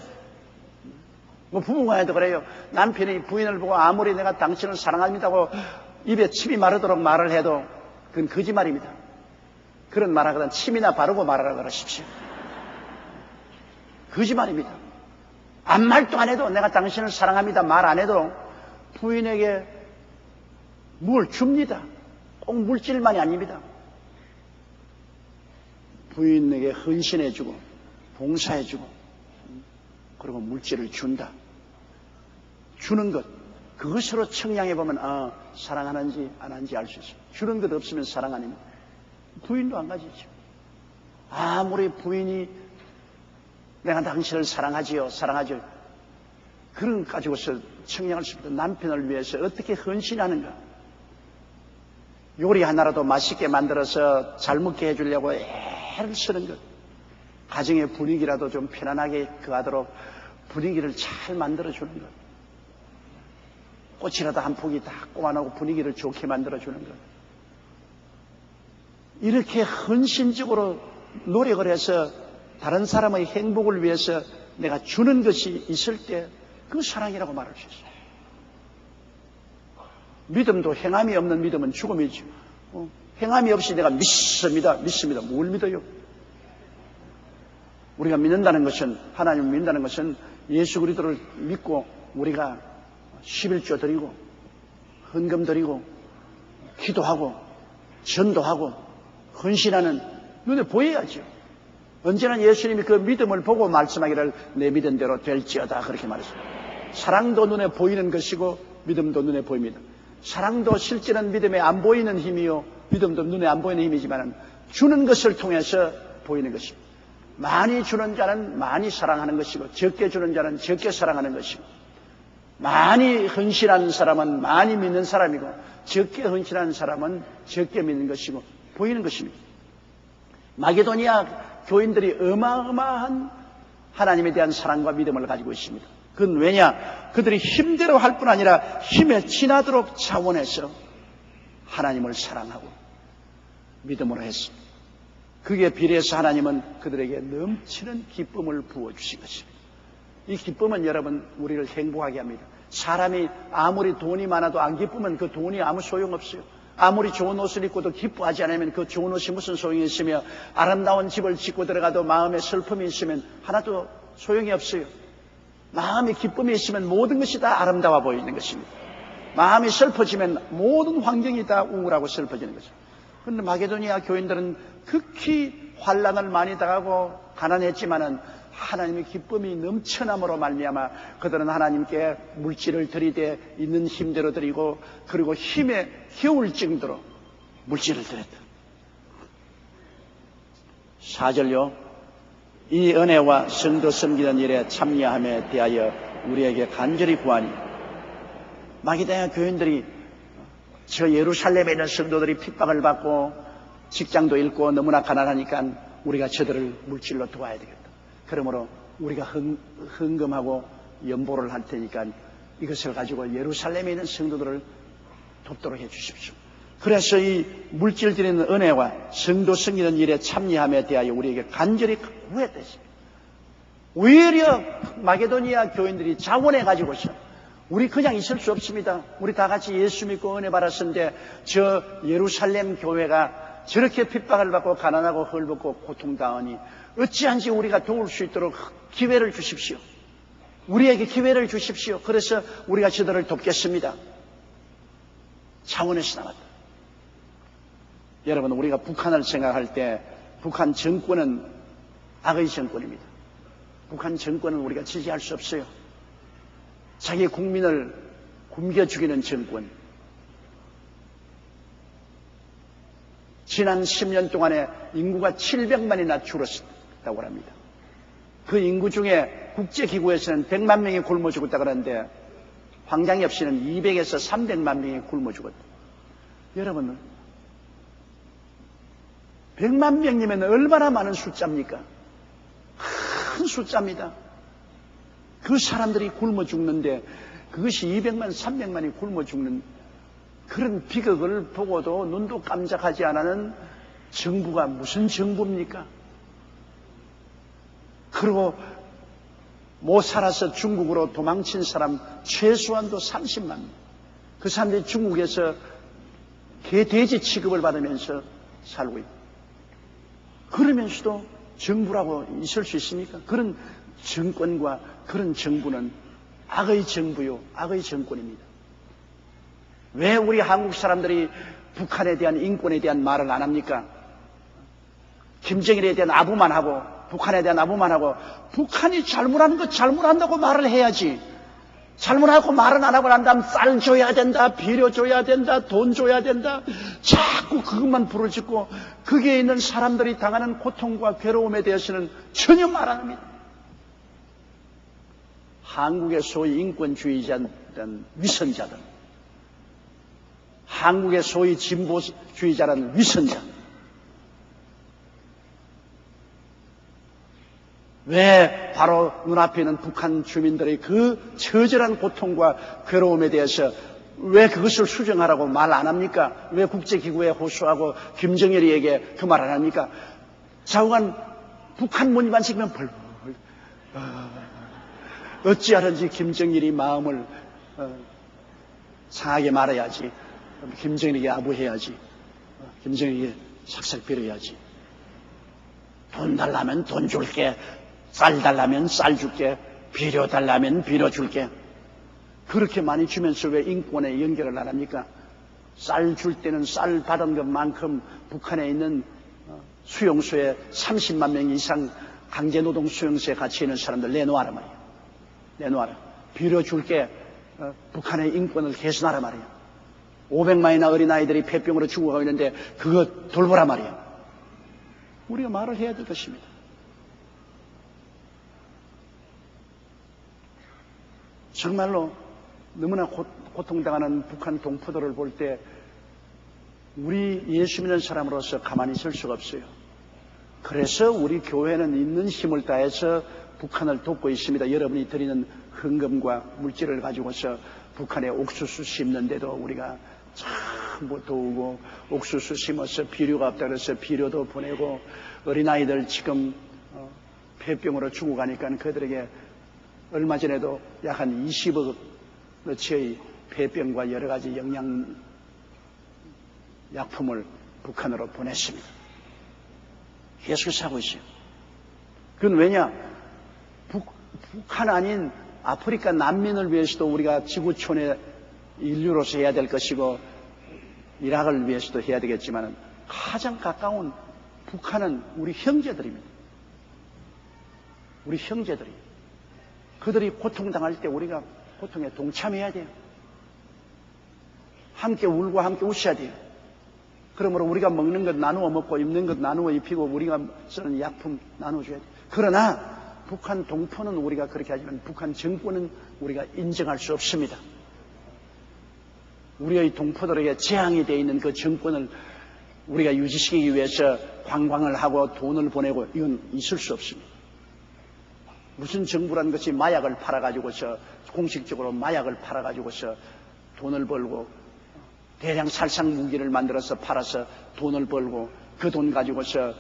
부부가 해도 그래요. 남편이 부인을 보고 아무리 내가 당신을 사랑합니다고 입에 침이 마르도록 말을 해도 그건 거짓말입니다. 그런 말하거든 침이나 바르고 말하라 그러십시오. 거짓말입니다. 아무 말도 안 해도 내가 당신을 사랑합니다 말 안 해도 부인에게 뭘 줍니다. 꼭 물질만이 아닙니다. 부인에게 헌신해주고 봉사해주고 그리고 물질을 준다. 주는 것, 그것으로 청량해보면 사랑하는지 안 하는지 알 수 있어요. 주는 것 없으면 사랑 아닙니다. 부인도 안 가지죠. 아무리 부인이 내가 당신을 사랑하지요, 사랑하죠. 그런 것 가지고서 청량할 수 없다. 남편을 위해서 어떻게 헌신하는가. 요리 하나라도 맛있게 만들어서 잘 먹게 해주려고 애를 쓰는 것. 가정의 분위기라도 좀 편안하게 그하도록 분위기를 잘 만들어주는 것. 꽃이라도 한 폭이 다 꽂아놓고 분위기를 좋게 만들어주는 것. 이렇게 헌신적으로 노력을 해서 다른 사람의 행복을 위해서 내가 주는 것이 있을 때 그 사랑이라고 말할 수 있어요. 믿음도 행함이 없는 믿음은 죽음이죠. 행함이 없이 내가 믿습니다. 뭘 믿어요? 우리가 믿는다는 것은, 하나님을 믿는다는 것은 예수 그리스도를 믿고 우리가 11조 드리고 헌금 드리고 기도하고 전도하고 헌신하는, 눈에 보여야죠. 언제나 예수님이 그 믿음을 보고 말씀하기를 내 믿은 대로 될지어다 그렇게 말했어요. 사랑도 눈에 보이는 것이고 믿음도 눈에 보입니다. 사랑도 실제는 믿음에 안 보이는 힘이요 믿음도 눈에 안 보이는 힘이지만 주는 것을 통해서 보이는 것입니다. 많이 주는 자는 많이 사랑하는 것이고 적게 주는 자는 적게 사랑하는 것이고 많이 헌신하는 사람은 많이 믿는 사람이고 적게 헌신하는 사람은 적게 믿는 것이고 보이는 것입니다. 마게도니아 교인들이 어마어마한 하나님에 대한 사랑과 믿음을 가지고 있습니다. 그건 왜냐? 그들이 힘대로 할 뿐 아니라 힘에 지나도록 자원해서 하나님을 사랑하고 믿음으로 했습니다. 그게 비례해서 하나님은 그들에게 넘치는 기쁨을 부어주신 것입니다. 이 기쁨은 여러분 우리를 행복하게 합니다. 사람이 아무리 돈이 많아도 안 기쁘면 그 돈이 아무 소용없어요. 아무리 좋은 옷을 입고도 기뻐하지 않으면 그 좋은 옷이 무슨 소용이 있으며, 아름다운 집을 짓고 들어가도 마음에 슬픔이 있으면 하나도 소용이 없어요. 마음에 기쁨이 있으면 모든 것이 다 아름다워 보이는 것입니다. 마음이 슬퍼지면 모든 환경이 다 우울하고 슬퍼지는 거죠. 그런데 마게도니아 교인들은 극히 환난을 많이 당하고 가난했지만은 하나님의 기쁨이 넘쳐남으로 말미암아 그들은 하나님께 물질을 드리되 있는 힘대로 드리고, 그리고 힘에 겨울 정도로 물질을 드렸다. 4절요. 이 은혜와 성도 섬기는 일에 참여함에 대하여 우리에게 간절히 구하니. 마게도니아 교인들이 저 예루살렘에 있는 성도들이 핍박을 받고 직장도 잃고 너무나 가난하니까 우리가 저들을 물질로 도와야 되겠다. 그러므로 우리가 헌금하고 연보를 할 테니까 이것을 가지고 예루살렘에 있는 성도들을 돕도록 해 주십시오. 그래서 이 물질 드리는 은혜와 성도 섬기는 일에 참여함에 대하여 우리에게 간절히 구했다. 오히려 마게도니아 교인들이 자원해 가지고서 우리 그냥 있을 수 없습니다. 우리 다 같이 예수 믿고 은혜 받았는데 저 예루살렘 교회가 저렇게 핍박을 받고 가난하고 헐벗고 고통당하니 어찌한지 우리가 도울 수 있도록 기회를 주십시오. 우리에게 기회를 주십시오. 그래서 우리가 저들을 돕겠습니다. 차원에서 나왔다. 여러분, 우리가 북한을 생각할 때 북한 정권은 악의 정권입니다. 북한 정권은 우리가 지지할 수 없어요. 자기 국민을 굶겨 죽이는 정권. 지난 10년 동안에 인구가 700만이나 줄었다고 합니다. 그 인구 중에 국제기구에서는 100만 명이 굶어 죽었다 그러는데 황장엽 씨는 200에서 300만 명이 굶어 죽었다. 여러분, 100만 명이면 얼마나 많은 숫자입니까? 큰 숫자입니다. 그 사람들이 굶어 죽는데 그것이 200만, 300만이 굶어 죽는 그런 비극을 보고도 눈도 깜짝하지 않는 정부가 무슨 정부입니까? 그리고 못 살아서 중국으로 도망친 사람 최소한도 30만 명. 그 사람들이 중국에서 개돼지 취급을 받으면서 살고 있고, 그러면서도 정부라고 있을 수 있습니까? 그런 정권과 그런 정부는 악의 정부요, 악의 정권입니다. 왜 우리 한국 사람들이 북한에 대한 인권에 대한 말을 안 합니까? 김정일에 대한 아부만 하고 북한에 대한 아부만 하고, 북한이 잘못하는 거 잘못한다고 말을 해야지. 잘못하고 말은 안 하고 난 다음 쌀 줘야 된다, 비료 줘야 된다, 돈 줘야 된다, 자꾸 그것만 부르짖고 거기에 있는 사람들이 당하는 고통과 괴로움에 대해서는 전혀 말 안 합니다. 한국의 소위 인권주의자는 위선자들, 한국의 소위 진보주의자라는 위선자, 왜 바로 눈앞에 있는 북한 주민들의 그 처절한 고통과 괴로움에 대해서 왜 그것을 수정하라고 말 안 합니까? 왜 국제기구에 호소하고 김정일이에게 그 말 안 합니까? 좌우간 북한 문만 지키면 벌벌 어찌하든지 김정일이 마음을 상하게 말해야지, 김정일에게 아부해야지, 김정일에게 삭삭 빌어야지. 돈 달라면 돈 줄게, 쌀 달라면 쌀 줄게, 비료 달라면 비료 줄게. 그렇게 많이 주면서 왜 인권에 연결을 안 합니까? 쌀 줄 때는 쌀 받은 것만큼 북한에 있는 수용소에 30만 명 이상 강제노동 수용소에 갇혀 있는 사람들 내놓아라 말이야. 내놓아라. 비료 줄게, 북한의 인권을 개선하라 말이야. 500만이나 어린아이들이 폐병으로 죽어가고 있는데 그거 돌보라 말이야. 우리가 말을 해야 될 것입니다. 정말로 너무나 고통당하는 북한 동포들을 볼 때 우리 예수 믿는 사람으로서 가만히 있을 수가 없어요. 그래서 우리 교회는 있는 힘을 다해서 북한을 돕고 있습니다. 여러분이 드리는 헌금과 물질을 가지고서 북한에 옥수수 심는데도 우리가 참 도우고, 옥수수 심어서 비료가 없다 그래서 비료도 보내고, 어린아이들 지금 폐병으로 죽어가니까 그들에게 얼마 전에도 약 한 20억 어치의 폐병과 여러 가지 영양 약품을 북한으로 보냈습니다. 계속해서 하고 있어요. 그건 왜냐? 북한 아닌 아프리카 난민을 위해서도 우리가 지구촌의 인류로서 해야 될 것이고, 이라크를 위해서도 해야 되겠지만, 가장 가까운 북한은 우리 형제들입니다. 우리 형제들이. 그들이 고통당할 때 우리가 고통에 동참해야 돼요. 함께 울고 함께 웃어야 돼요. 그러므로 우리가 먹는 것 나누어 먹고 입는 것 나누어 입히고 우리가 쓰는 약품 나눠줘야 돼요. 그러나 북한 동포는 우리가 그렇게 하지만 북한 정권은 우리가 인정할 수 없습니다. 우리의 동포들에게 재앙이 되어 있는 그 정권을 우리가 유지시키기 위해서 관광을 하고 돈을 보내고 이건 있을 수 없습니다. 무슨 정부라는 것이 마약을 팔아가지고서 공식적으로 마약을 팔아가지고서 돈을 벌고 대량 살상 무기를 만들어서 팔아서 돈을 벌고 그 돈 가지고서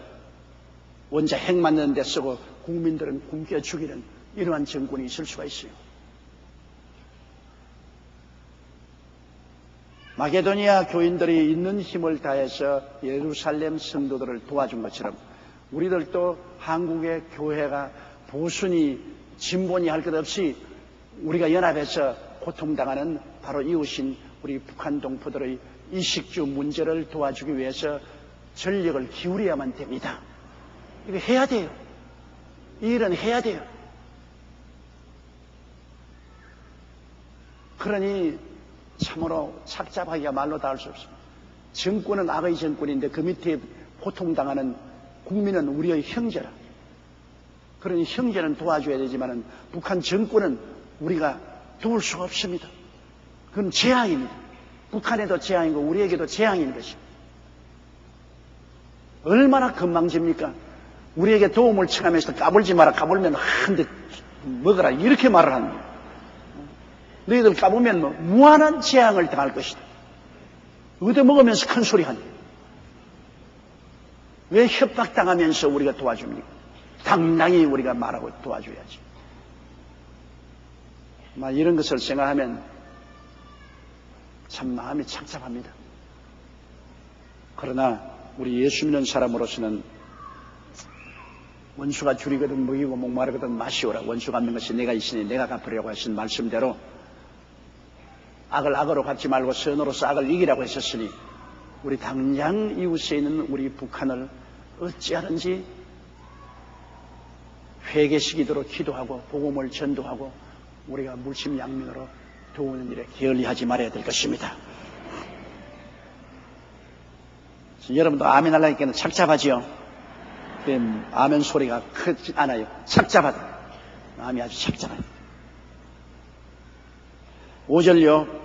원자 핵 만드는 데 쓰고 국민들은 굶겨 죽이는 이러한 정권이 있을 수가 있어요. 마게도니아 교인들이 있는 힘을 다해서 예루살렘 성도들을 도와준 것처럼 우리들도 한국의 교회가 보수니 진보니 할 것 없이 우리가 연합해서 고통당하는 바로 이웃인 우리 북한 동포들의 이식주 문제를 도와주기 위해서 전력을 기울여야만 됩니다. 이거 해야 돼요. 이 일은 해야 돼요. 그러니 참으로 착잡하기가 말로 닿을 수 없습니다. 정권은 악의 정권인데 그 밑에 고통당하는 국민은 우리의 형제라. 그러니 형제는 도와줘야 되지만 북한 정권은 우리가 도울 수가 없습니다. 그건 재앙입니다. 북한에도 재앙이고 우리에게도 재앙인 것입니다. 얼마나 건망집니까? 우리에게 도움을 청하면서 까불지 마라. 까불면 한 대 먹어라. 이렇게 말을 합니다. 너희들 까불면 뭐 무한한 재앙을 당할 것이다. 얻어먹으면서 큰 소리 하니. 왜 협박당하면서 우리가 도와줍니까? 당당히 우리가 말하고 도와줘야지. 이런 것을 생각하면 참 마음이 착잡합니다. 그러나 우리 예수 믿는 사람으로서는 원수가 줄이거든 먹이고 목마르거든 마시오라. 원수가 갚는 것이 내가 있으니 내가 갚으려고 하신 말씀대로 악을 악으로 갚지 말고 선으로서 악을 이기라고 했었으니 우리 당장 이웃에 있는 우리 북한을 어찌하든지 회개시키도록 기도하고 복음을 전도하고 우리가 물심양면으로 도우는 일에 게을리하지 말아야 될 것입니다. 여러분도 아멘 하려니까 착잡하지요? 아멘 소리가 크지 않아요. 착잡하다. 마음이 아주 착잡해요. 5절요.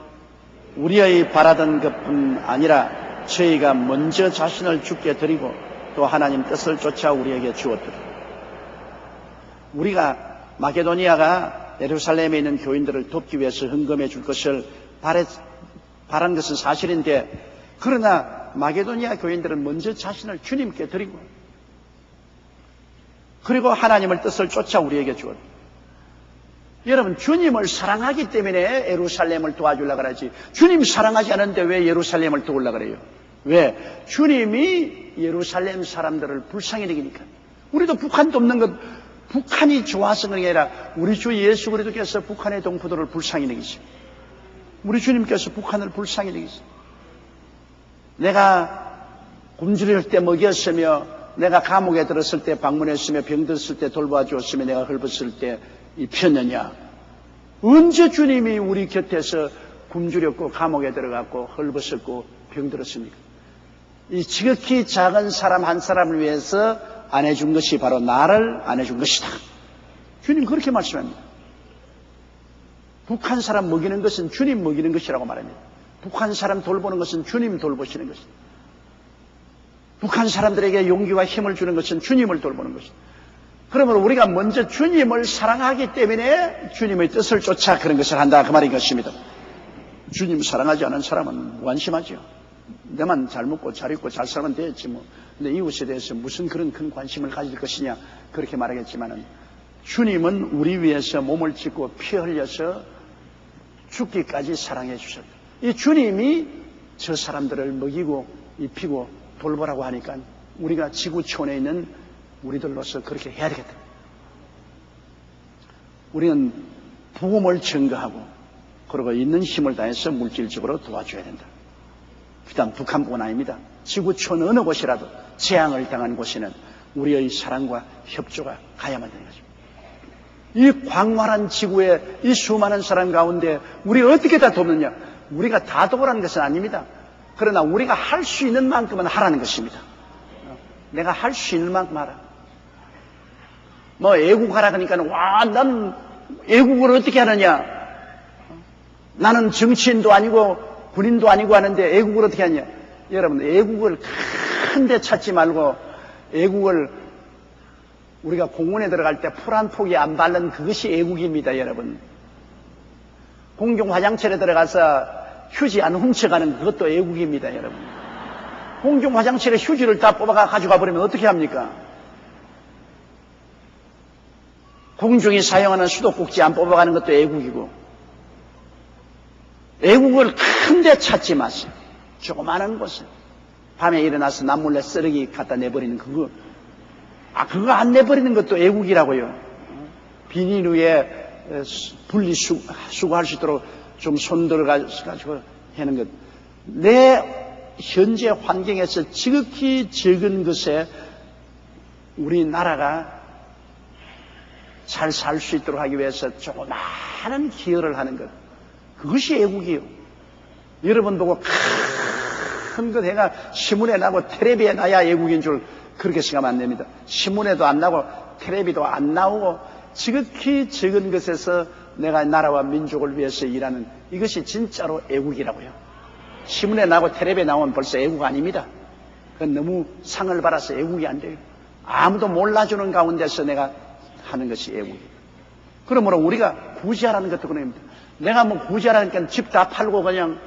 우리의 바라던 것뿐 아니라 저희가 먼저 자신을 주께 드리고 또 하나님 뜻을 쫓아 우리에게 주었더라. 우리가 마게도니아가 예루살렘에 있는 교인들을 돕기 위해서 헌금해 줄 것을 바란 것은 사실인데, 그러나 마게도니아 교인들은 먼저 자신을 주님께 드리고 그리고 하나님의 뜻을 쫓아 우리에게 주었다. 여러분, 주님을 사랑하기 때문에 예루살렘을 도와주려고 그러지, 주님 사랑하지 않는데 왜 예루살렘을 도우려고 그래요? 왜? 주님이 예루살렘 사람들을 불쌍히 여기니까. 우리도 북한 돕는 것 북한이 좋아서 그런 게 아니라 우리 주 예수 그리스도께서 북한의 동포들을 불쌍히 여기시고 우리 주님께서 북한을 불쌍히 여기시고, 내가 굶주릴 때 먹였으며 내가 감옥에 들었을 때 방문했으며 병들었을 때 돌봐주었으며 내가 헐벗을 때 입혔느냐? 언제 주님이 우리 곁에서 굶주렸고 감옥에 들어갔고 헐벗었고 병들었습니까? 이 지극히 작은 사람 한 사람을 위해서 안 해준 것이 바로 나를 안 해준 것이다. 주님 그렇게 말씀합니다. 북한 사람 먹이는 것은 주님 먹이는 것이라고 말합니다. 북한 사람 돌보는 것은 주님 돌보시는 것이다. 북한 사람들에게 용기와 힘을 주는 것은 주님을 돌보는 것입니다. 그러므로 우리가 먼저 주님을 사랑하기 때문에 주님의 뜻을 쫓아 그런 것을 한다, 그 말인 것입니다. 주님 사랑하지 않은 사람은 무관심하죠. 내만 잘 먹고 잘 입고 잘 살면 되겠지 뭐. 근데 이웃에 대해서 무슨 그런 큰 관심을 가질 것이냐 그렇게 말하겠지만은, 주님은 우리 위해서 몸을 찢고 피 흘려서 죽기까지 사랑해 주셨다. 이 주님이 저 사람들을 먹이고 입히고 돌보라고 하니까 우리가 지구촌에 있는 우리들로서 그렇게 해야 되겠다. 우리는 복음을 증거하고 그리고 있는 힘을 다해서 물질적으로 도와줘야 된다. 그다음 북한뿐 아닙니다. 지구촌 어느 곳이라도 재앙을 당한 곳에는 우리의 사랑과 협조가 가야만 되는 것입니다. 이 광활한 지구에 이 수많은 사람 가운데 우리가 어떻게 다 돕느냐? 우리가 다 도우라는 것은 아닙니다. 그러나 우리가 할 수 있는 만큼은 하라는 것입니다. 내가 할 수 있는 만큼 하라. 뭐 애국하라 그러니까 와, 난 애국을 어떻게 하느냐? 나는 정치인도 아니고 군인도 아니고 하는데 애국을 어떻게 하냐? 여러분, 애국을 큰 데 찾지 말고 애국을 우리가 공원에 들어갈 때 풀 한 포기 안 바른 그것이 애국입니다, 여러분. 공중 화장실에 들어가서 휴지 안 훔쳐가는 그것도 애국입니다, 여러분. 공중 화장실에 휴지를 다 뽑아가 가져가 버리면 어떻게 합니까? 공중이 사용하는 수도꼭지 안 뽑아가는 것도 애국이고. 애국을 큰 데 찾지 마세요. 조그마한 곳에 밤에 일어나서 남몰래 쓰레기 갖다 내버리는 그거 안 내버리는 것도 애국이라고요. 비닐 위에 분리수거할 수 있도록 좀 손 들어가지고 하는 것. 내 현재 환경에서 지극히 적은 것에 우리나라가 잘 살 수 있도록 하기 위해서 조그마한 기여를 하는 것. 그것이 애국이요. 여러분 보고 큰 것 해가 신문에 나고 텔레비에 나야 애국인 줄 그렇게 생각하면 안 됩니다. 신문에도 안 나고 텔레비도 안 나오고 지극히 적은 것에서 내가 나라와 민족을 위해서 일하는 이것이 진짜로 애국이라고요. 신문에 나고 텔레비에 나오면 벌써 애국 아닙니다. 그건 너무 상을 받아서 애국이 안 돼요. 아무도 몰라주는 가운데서 내가 하는 것이 애국이에요. 그러므로 우리가 구제하라는 것도 그런 겁니다. 내가 뭐 구제하라니까 집 다 팔고 그냥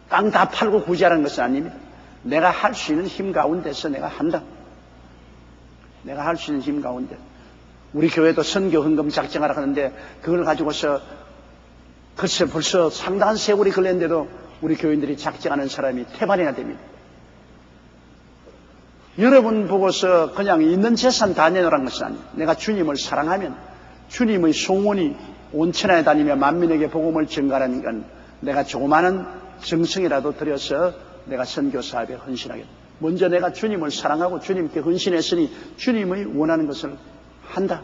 땅 다 팔고 구제하라는 것은 아닙니다. 내가 할 수 있는 힘 가운데서 내가 한다. 내가 할 수 있는 힘 가운데. 우리 교회도 선교 헌금 작정하라 하는데 그걸 가지고서 글쎄 벌써 상당한 세월이 걸렸는데도 우리 교인들이 작정하는 사람이 태반이나 됩니다. 여러분 보고서 그냥 있는 재산 다 내놓으라는 것은 아니에요. 내가 주님을 사랑하면 주님의 소원이 온 천하에 다니며 만민에게 복음을 전가하니까 내가 조그마한 정성이라도 들여서 내가 선교 사업에 헌신하겠다. 먼저 내가 주님을 사랑하고 주님께 헌신했으니 주님의 원하는 것을 한다.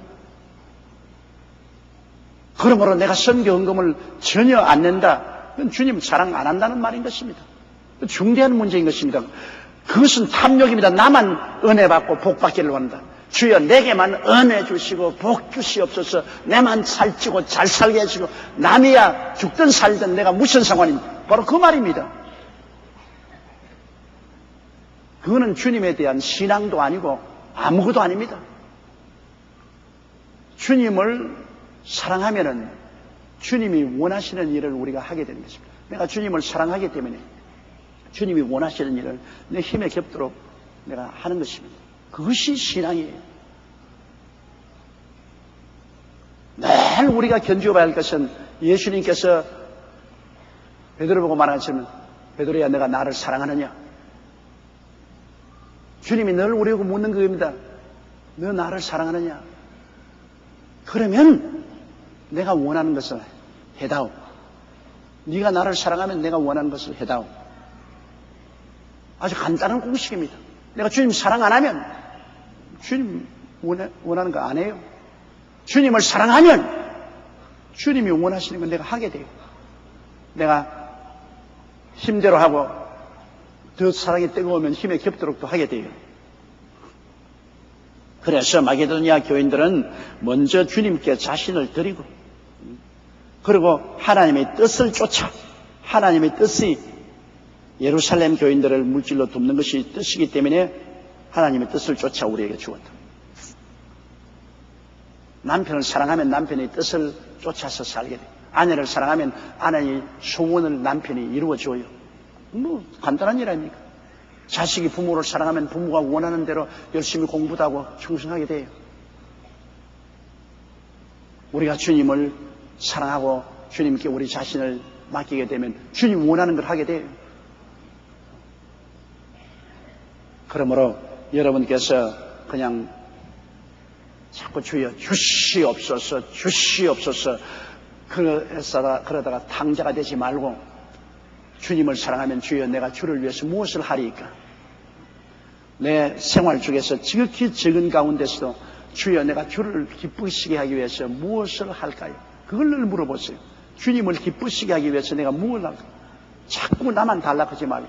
그러므로 내가 선교 헌금을 전혀 안 낸다. 그건 주님 사랑 안 한다는 말인 것입니다. 중대한 문제인 것입니다. 그것은 탐욕입니다. 나만 은혜 받고 복 받기를 원한다. 주여 내게만 은혜 주시고 복 주시옵소서. 내만 살찌고 잘 살게 해주시고 남이야 죽든 살든 내가 무슨 상관입니까? 바로 그 말입니다. 그거는 주님에 대한 신앙도 아니고 아무것도 아닙니다. 주님을 사랑하면은 주님이 원하시는 일을 우리가 하게 되는 것입니다. 내가 주님을 사랑하기 때문에 주님이 원하시는 일을 내 힘에 겹도록 내가 하는 것입니다. 그것이 신앙이에요. 늘 우리가 견주어봐야 할 것은 예수님께서 베드로 보고 말하시면 베드로야 내가 나를 사랑하느냐? 주님이 늘 우리에게 묻는 겁니다. 너 나를 사랑하느냐? 그러면 내가 원하는 것을 해다오. 네가 나를 사랑하면 내가 원하는 것을 해다오. 아주 간단한 공식입니다. 내가 주님 사랑 안 하면 주님 원하는 거 안 해요. 주님을 사랑하면 주님이 원하시는 건 내가 하게 돼요. 내가 힘대로 하고 더 사랑이 뜨거우면 힘에 겹도록 또 하게 돼요. 그래서 마게도니아 교인들은 먼저 주님께 자신을 드리고 그리고 하나님의 뜻을 쫓아 하나님의 뜻이 예루살렘 교인들을 물질로 돕는 것이 뜻이기 때문에 하나님의 뜻을 쫓아 우리에게 주었다. 남편을 사랑하면 남편의 뜻을 쫓아서 살게 돼. 아내를 사랑하면 아내의 소원을 남편이 이루어줘요. 뭐 간단한 일 아닙니까? 자식이 부모를 사랑하면 부모가 원하는 대로 열심히 공부도 하고 충성하게 돼요. 우리가 주님을 사랑하고 주님께 우리 자신을 맡기게 되면 주님 원하는 걸 하게 돼요. 그러므로 여러분께서 그냥 자꾸 주여 주시옵소서 주시옵소서 그러다가 탕자가 되지 말고 주님을 사랑하면 주여 내가 주를 위해서 무엇을 하리까? 내 생활 중에서 지극히 적은 가운데서도 주여 내가 주를 기쁘시게 하기 위해서 무엇을 할까요? 그걸 늘 물어보세요. 주님을 기쁘시게 하기 위해서 내가 무엇을 할까? 자꾸 나만 달라하지 말고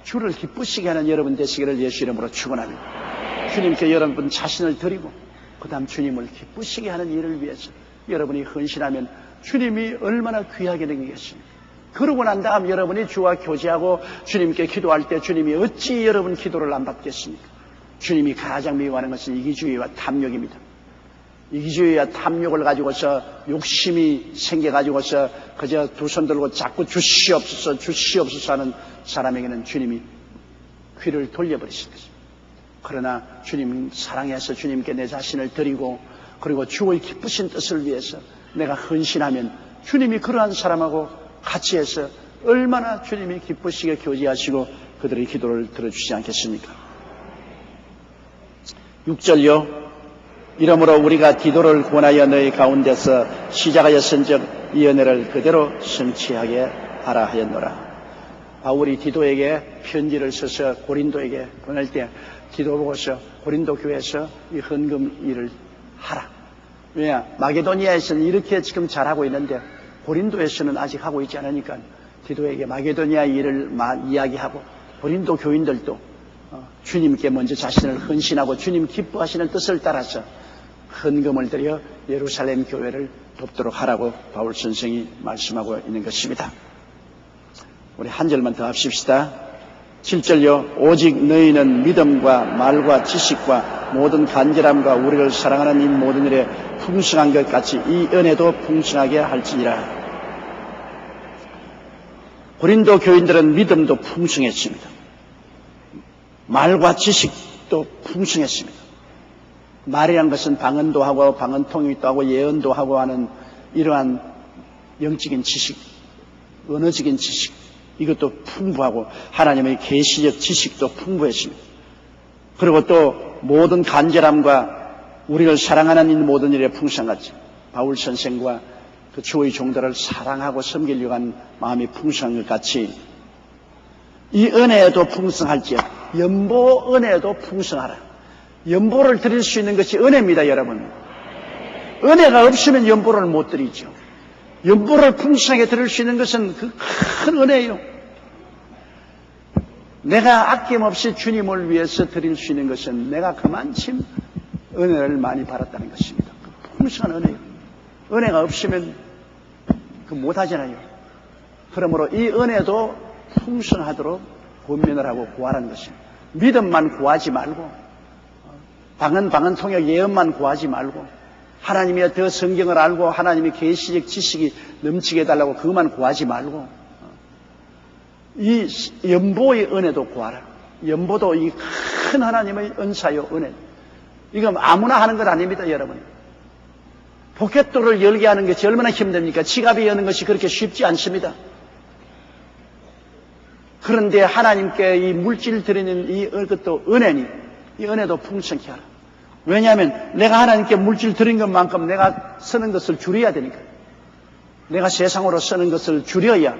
주를 기쁘시게 하는 여러분 되시기를 예수 이름으로 축원합니다. 주님께 여러분 자신을 드리고 그 다음 주님을 기쁘시게 하는 일을 위해서 여러분이 헌신하면 주님이 얼마나 귀하게 되겠습니까? 그러고 난 다음 여러분이 주와 교제하고 주님께 기도할 때 주님이 어찌 여러분 기도를 안 받겠습니까? 주님이 가장 미워하는 것은 이기주의와 탐욕입니다. 이기주의와 탐욕을 가지고서 욕심이 생겨가지고서 그저 두 손 들고 자꾸 주시옵소서 주시옵소서 하는 사람에게는 주님이 귀를 돌려버리실 것입니다. 그러나 주님 사랑해서 주님께 내 자신을 드리고 그리고 주의 기쁘신 뜻을 위해서 내가 헌신하면 주님이 그러한 사람하고 같이 해서 얼마나 주님이 기쁘시게 교제하시고 그들의 기도를 들어주시지 않겠습니까? 6절요. 이러므로 우리가 기도를 권하여 너희 가운데서 시작하였은즉 이 은혜를 그대로 성취하게 하라 하였노라. 바울이 디도에게 편지를 써서 고린도에게 보낼 때 디도 보고서 고린도 교회에서 이 헌금 일을 하라. 왜냐? 마게도니아에서는 이렇게 지금 잘하고 있는데 고린도에서는 아직 하고 있지 않으니까 디도에게 마게도니아 일을 이야기하고 고린도 교인들도 주님께 먼저 자신을 헌신하고 주님 기뻐하시는 뜻을 따라서 헌금을 들여 예루살렘 교회를 돕도록 하라고 바울 선생이 말씀하고 있는 것입니다. 우리 한 절만 더 합시다. 7절요. 오직 너희는 믿음과 말과 지식과 모든 간절함과 우리를 사랑하는 이 모든 일에 풍성한 것 같이 이 은혜도 풍성하게 할지니라. 고린도 교인들은 믿음도 풍성했습니다. 말과 지식도 풍성했습니다. 말이란 것은 방언도 하고 방언통역도 하고 예언도 하고 하는 이러한 영적인 지식, 언어적인 지식 이것도 풍부하고 하나님의 계시적 지식도 풍부했습니다. 그리고 또 모든 간절함과 우리를 사랑하는 이 모든 일에 풍성하지. 바울 선생과 그 주의 종들을 사랑하고 섬기려고 한 마음이 풍성한 것 같이 이 은혜에도 풍성할지어 연보 은혜에도 풍성하라. 연보를 드릴 수 있는 것이 은혜입니다, 여러분. 은혜가 없으면 연보를 못 드리죠. 연보를 풍성하게 드릴 수 있는 것은 그 큰 은혜예요. 내가 아낌없이 주님을 위해서 드릴 수 있는 것은 내가 그만큼 은혜를 많이 받았다는 것입니다. 그 풍성한 은혜예요. 은혜가 없으면 그 못하잖아요. 그러므로 이 은혜도 풍성하도록 권면을 하고 구하라는 것입니다. 믿음만 구하지 말고 방언 통역 예언만 구하지 말고 하나님의 더 성경을 알고 하나님의 계시적 지식이 넘치게 해달라고 그것만 구하지 말고 이 연보의 은혜도 구하라. 연보도 이 큰 하나님의 은사요 은혜. 이건 아무나 하는 것 아닙니다, 여러분. 포켓도를 열게 하는 것이 얼마나 힘듭니까? 지갑이 여는 것이 그렇게 쉽지 않습니다. 그런데 하나님께 이 물질 드리는 이 것도 은혜니 이 은혜도 풍성케 하라. 왜냐하면 내가 하나님께 물질 드린 것만큼 내가 쓰는 것을 줄여야 되니까. 내가 세상으로 쓰는 것을 줄여야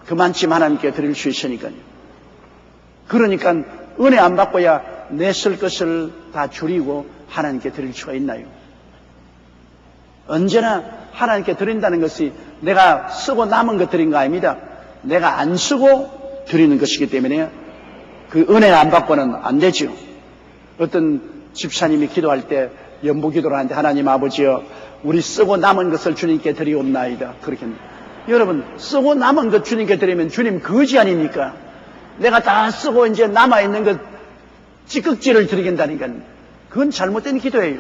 그만큼 하나님께 드릴 수 있으니까요. 그러니까 은혜 안 받고야 내 쓸 것을 다 줄이고 하나님께 드릴 수가 있나요? 언제나 하나님께 드린다는 것이 내가 쓰고 남은 것 드린 거 아닙니다. 내가 안 쓰고 드리는 것이기 때문에 그 은혜 안 받고는 안 되죠. 어떤 집사님이 기도할 때 연보 기도를 하는데 하나님 아버지여 우리 쓰고 남은 것을 주님께 드리옵나이다. 그렇게 합니다. 여러분 쓰고 남은 것 주님께 드리면 주님 거지 아닙니까? 내가 다 쓰고 이제 남아있는 것 찌꺽지를 드리겠다니까 그건 잘못된 기도예요.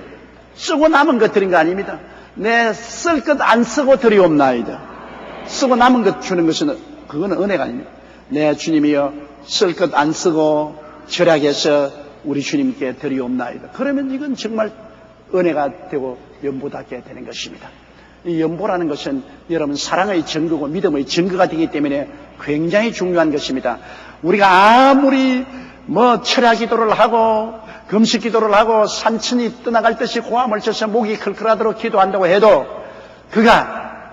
쓰고 남은 것 드린 거 아닙니다. 내 쓸 것 안 쓰고 드리옵나이다. 쓰고 남은 것 주는 것은 그거는 은혜가 아닙니다. 내 주님이여 쓸 것 안 쓰고 절약해서 우리 주님께 드리옵나이다. 그러면 이건 정말 은혜가 되고 연보답게 되는 것입니다. 이 연보라는 것은 여러분 사랑의 증거고 믿음의 증거가 되기 때문에 굉장히 중요한 것입니다. 우리가 아무리 철야 기도를 하고 금식 기도를 하고 산천이 떠나갈 듯이 고함을 쳐서 목이 클클하도록 기도한다고 해도 그가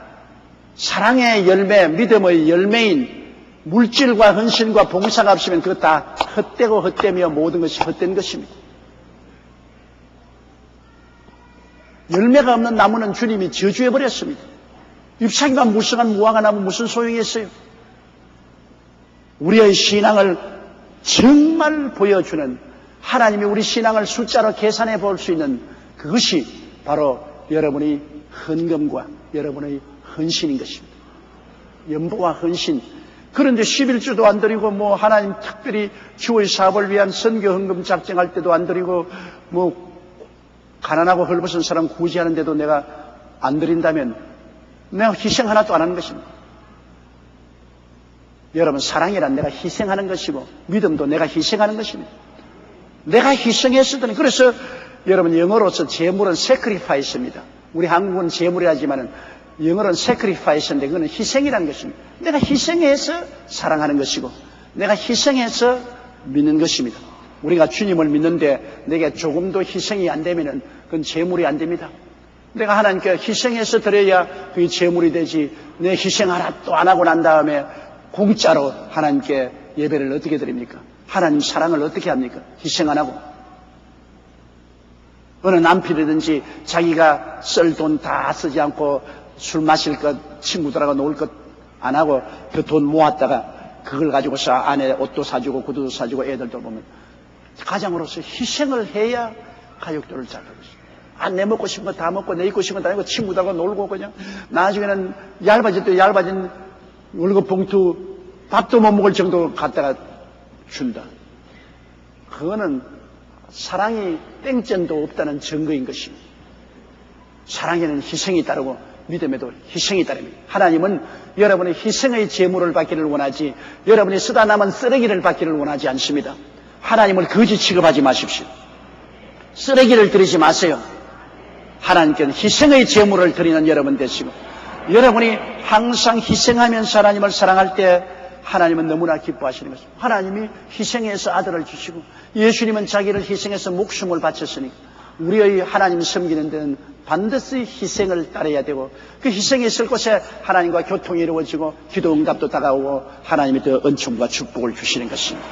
사랑의 열매, 믿음의 열매인 물질과 헌신과 봉사가 없으면 그것 다 헛되고 헛되며 모든 것이 헛된 것입니다. 열매가 없는 나무는 주님이 저주해버렸습니다. 잎사귀만 무성한 무화과 나무 무슨 소용이 있어요? 우리의 신앙을 정말 보여주는 하나님이 우리 신앙을 숫자로 계산해 볼 수 있는 그것이 바로 여러분의 헌금과 여러분의 헌신인 것입니다. 연보와 헌신. 그런데 11주도 안 드리고 하나님 특별히 주의 사업을 위한 선교 헌금 작정할 때도 안 드리고 가난하고 헐벗은 사람 구제하는데도 내가 안 드린다면 내가 희생 하나도 안 하는 것입니다. 여러분 사랑이란 내가 희생하는 것이고 믿음도 내가 희생하는 것입니다. 내가 희생했을 때 그래서 여러분 영어로서 재물은 sacrifice입니다. 우리 한국은 재물이라지만은 영어로는 sacrifice인데 그거는 희생이라는 것입니다. 내가 희생해서 사랑하는 것이고 내가 희생해서 믿는 것입니다. 우리가 주님을 믿는데 내게 조금도 희생이 안 되면은 그건 재물이 안 됩니다. 내가 하나님께 희생해서 드려야 그게 재물이 되지 내 희생 하나도 안 하고 난 다음에 공짜로 하나님께 예배를 어떻게 드립니까? 하나님 사랑을 어떻게 합니까? 희생 안 하고. 어느 남편이든지 자기가 쓸 돈 다 쓰지 않고 술 마실 것, 친구들하고 놀 것 안 하고 그 돈 모았다가 그걸 가지고서 아내 옷도 사주고 구두도 사주고 애들도 보면 가장으로서 희생을 해야 가족들을 잘 하고 있어요. 내 먹고 싶은 거 다 먹고 내 입고 싶은 거 다 입고 친구들하고 놀고 그냥 나중에는 얇아진 월급 봉투 밥도 못 먹을 정도로 갖다가 준다. 그거는 사랑이 땡전도 없다는 증거인 것입니다. 사랑에는 희생이 따르고 믿음에도 희생이 따릅니다. 하나님은 여러분의 희생의 제물을 받기를 원하지 여러분이 쓰다 남은 쓰레기를 받기를 원하지 않습니다. 하나님을 거지 취급하지 마십시오. 쓰레기를 드리지 마세요. 하나님께는 희생의 제물을 드리는 여러분 되시고 여러분이 항상 희생하면서 하나님을 사랑할 때 하나님은 너무나 기뻐하시는 것입니다. 하나님이 희생해서 아들을 주시고 예수님은 자기를 희생해서 목숨을 바쳤으니 우리의 하나님 섬기는 데는 반드시 희생을 따라야 되고 그 희생이 있을 곳에 하나님과 교통이 이루어지고 기도 응답도 다가오고 하나님이 더 은총과 축복을 주시는 것입니다.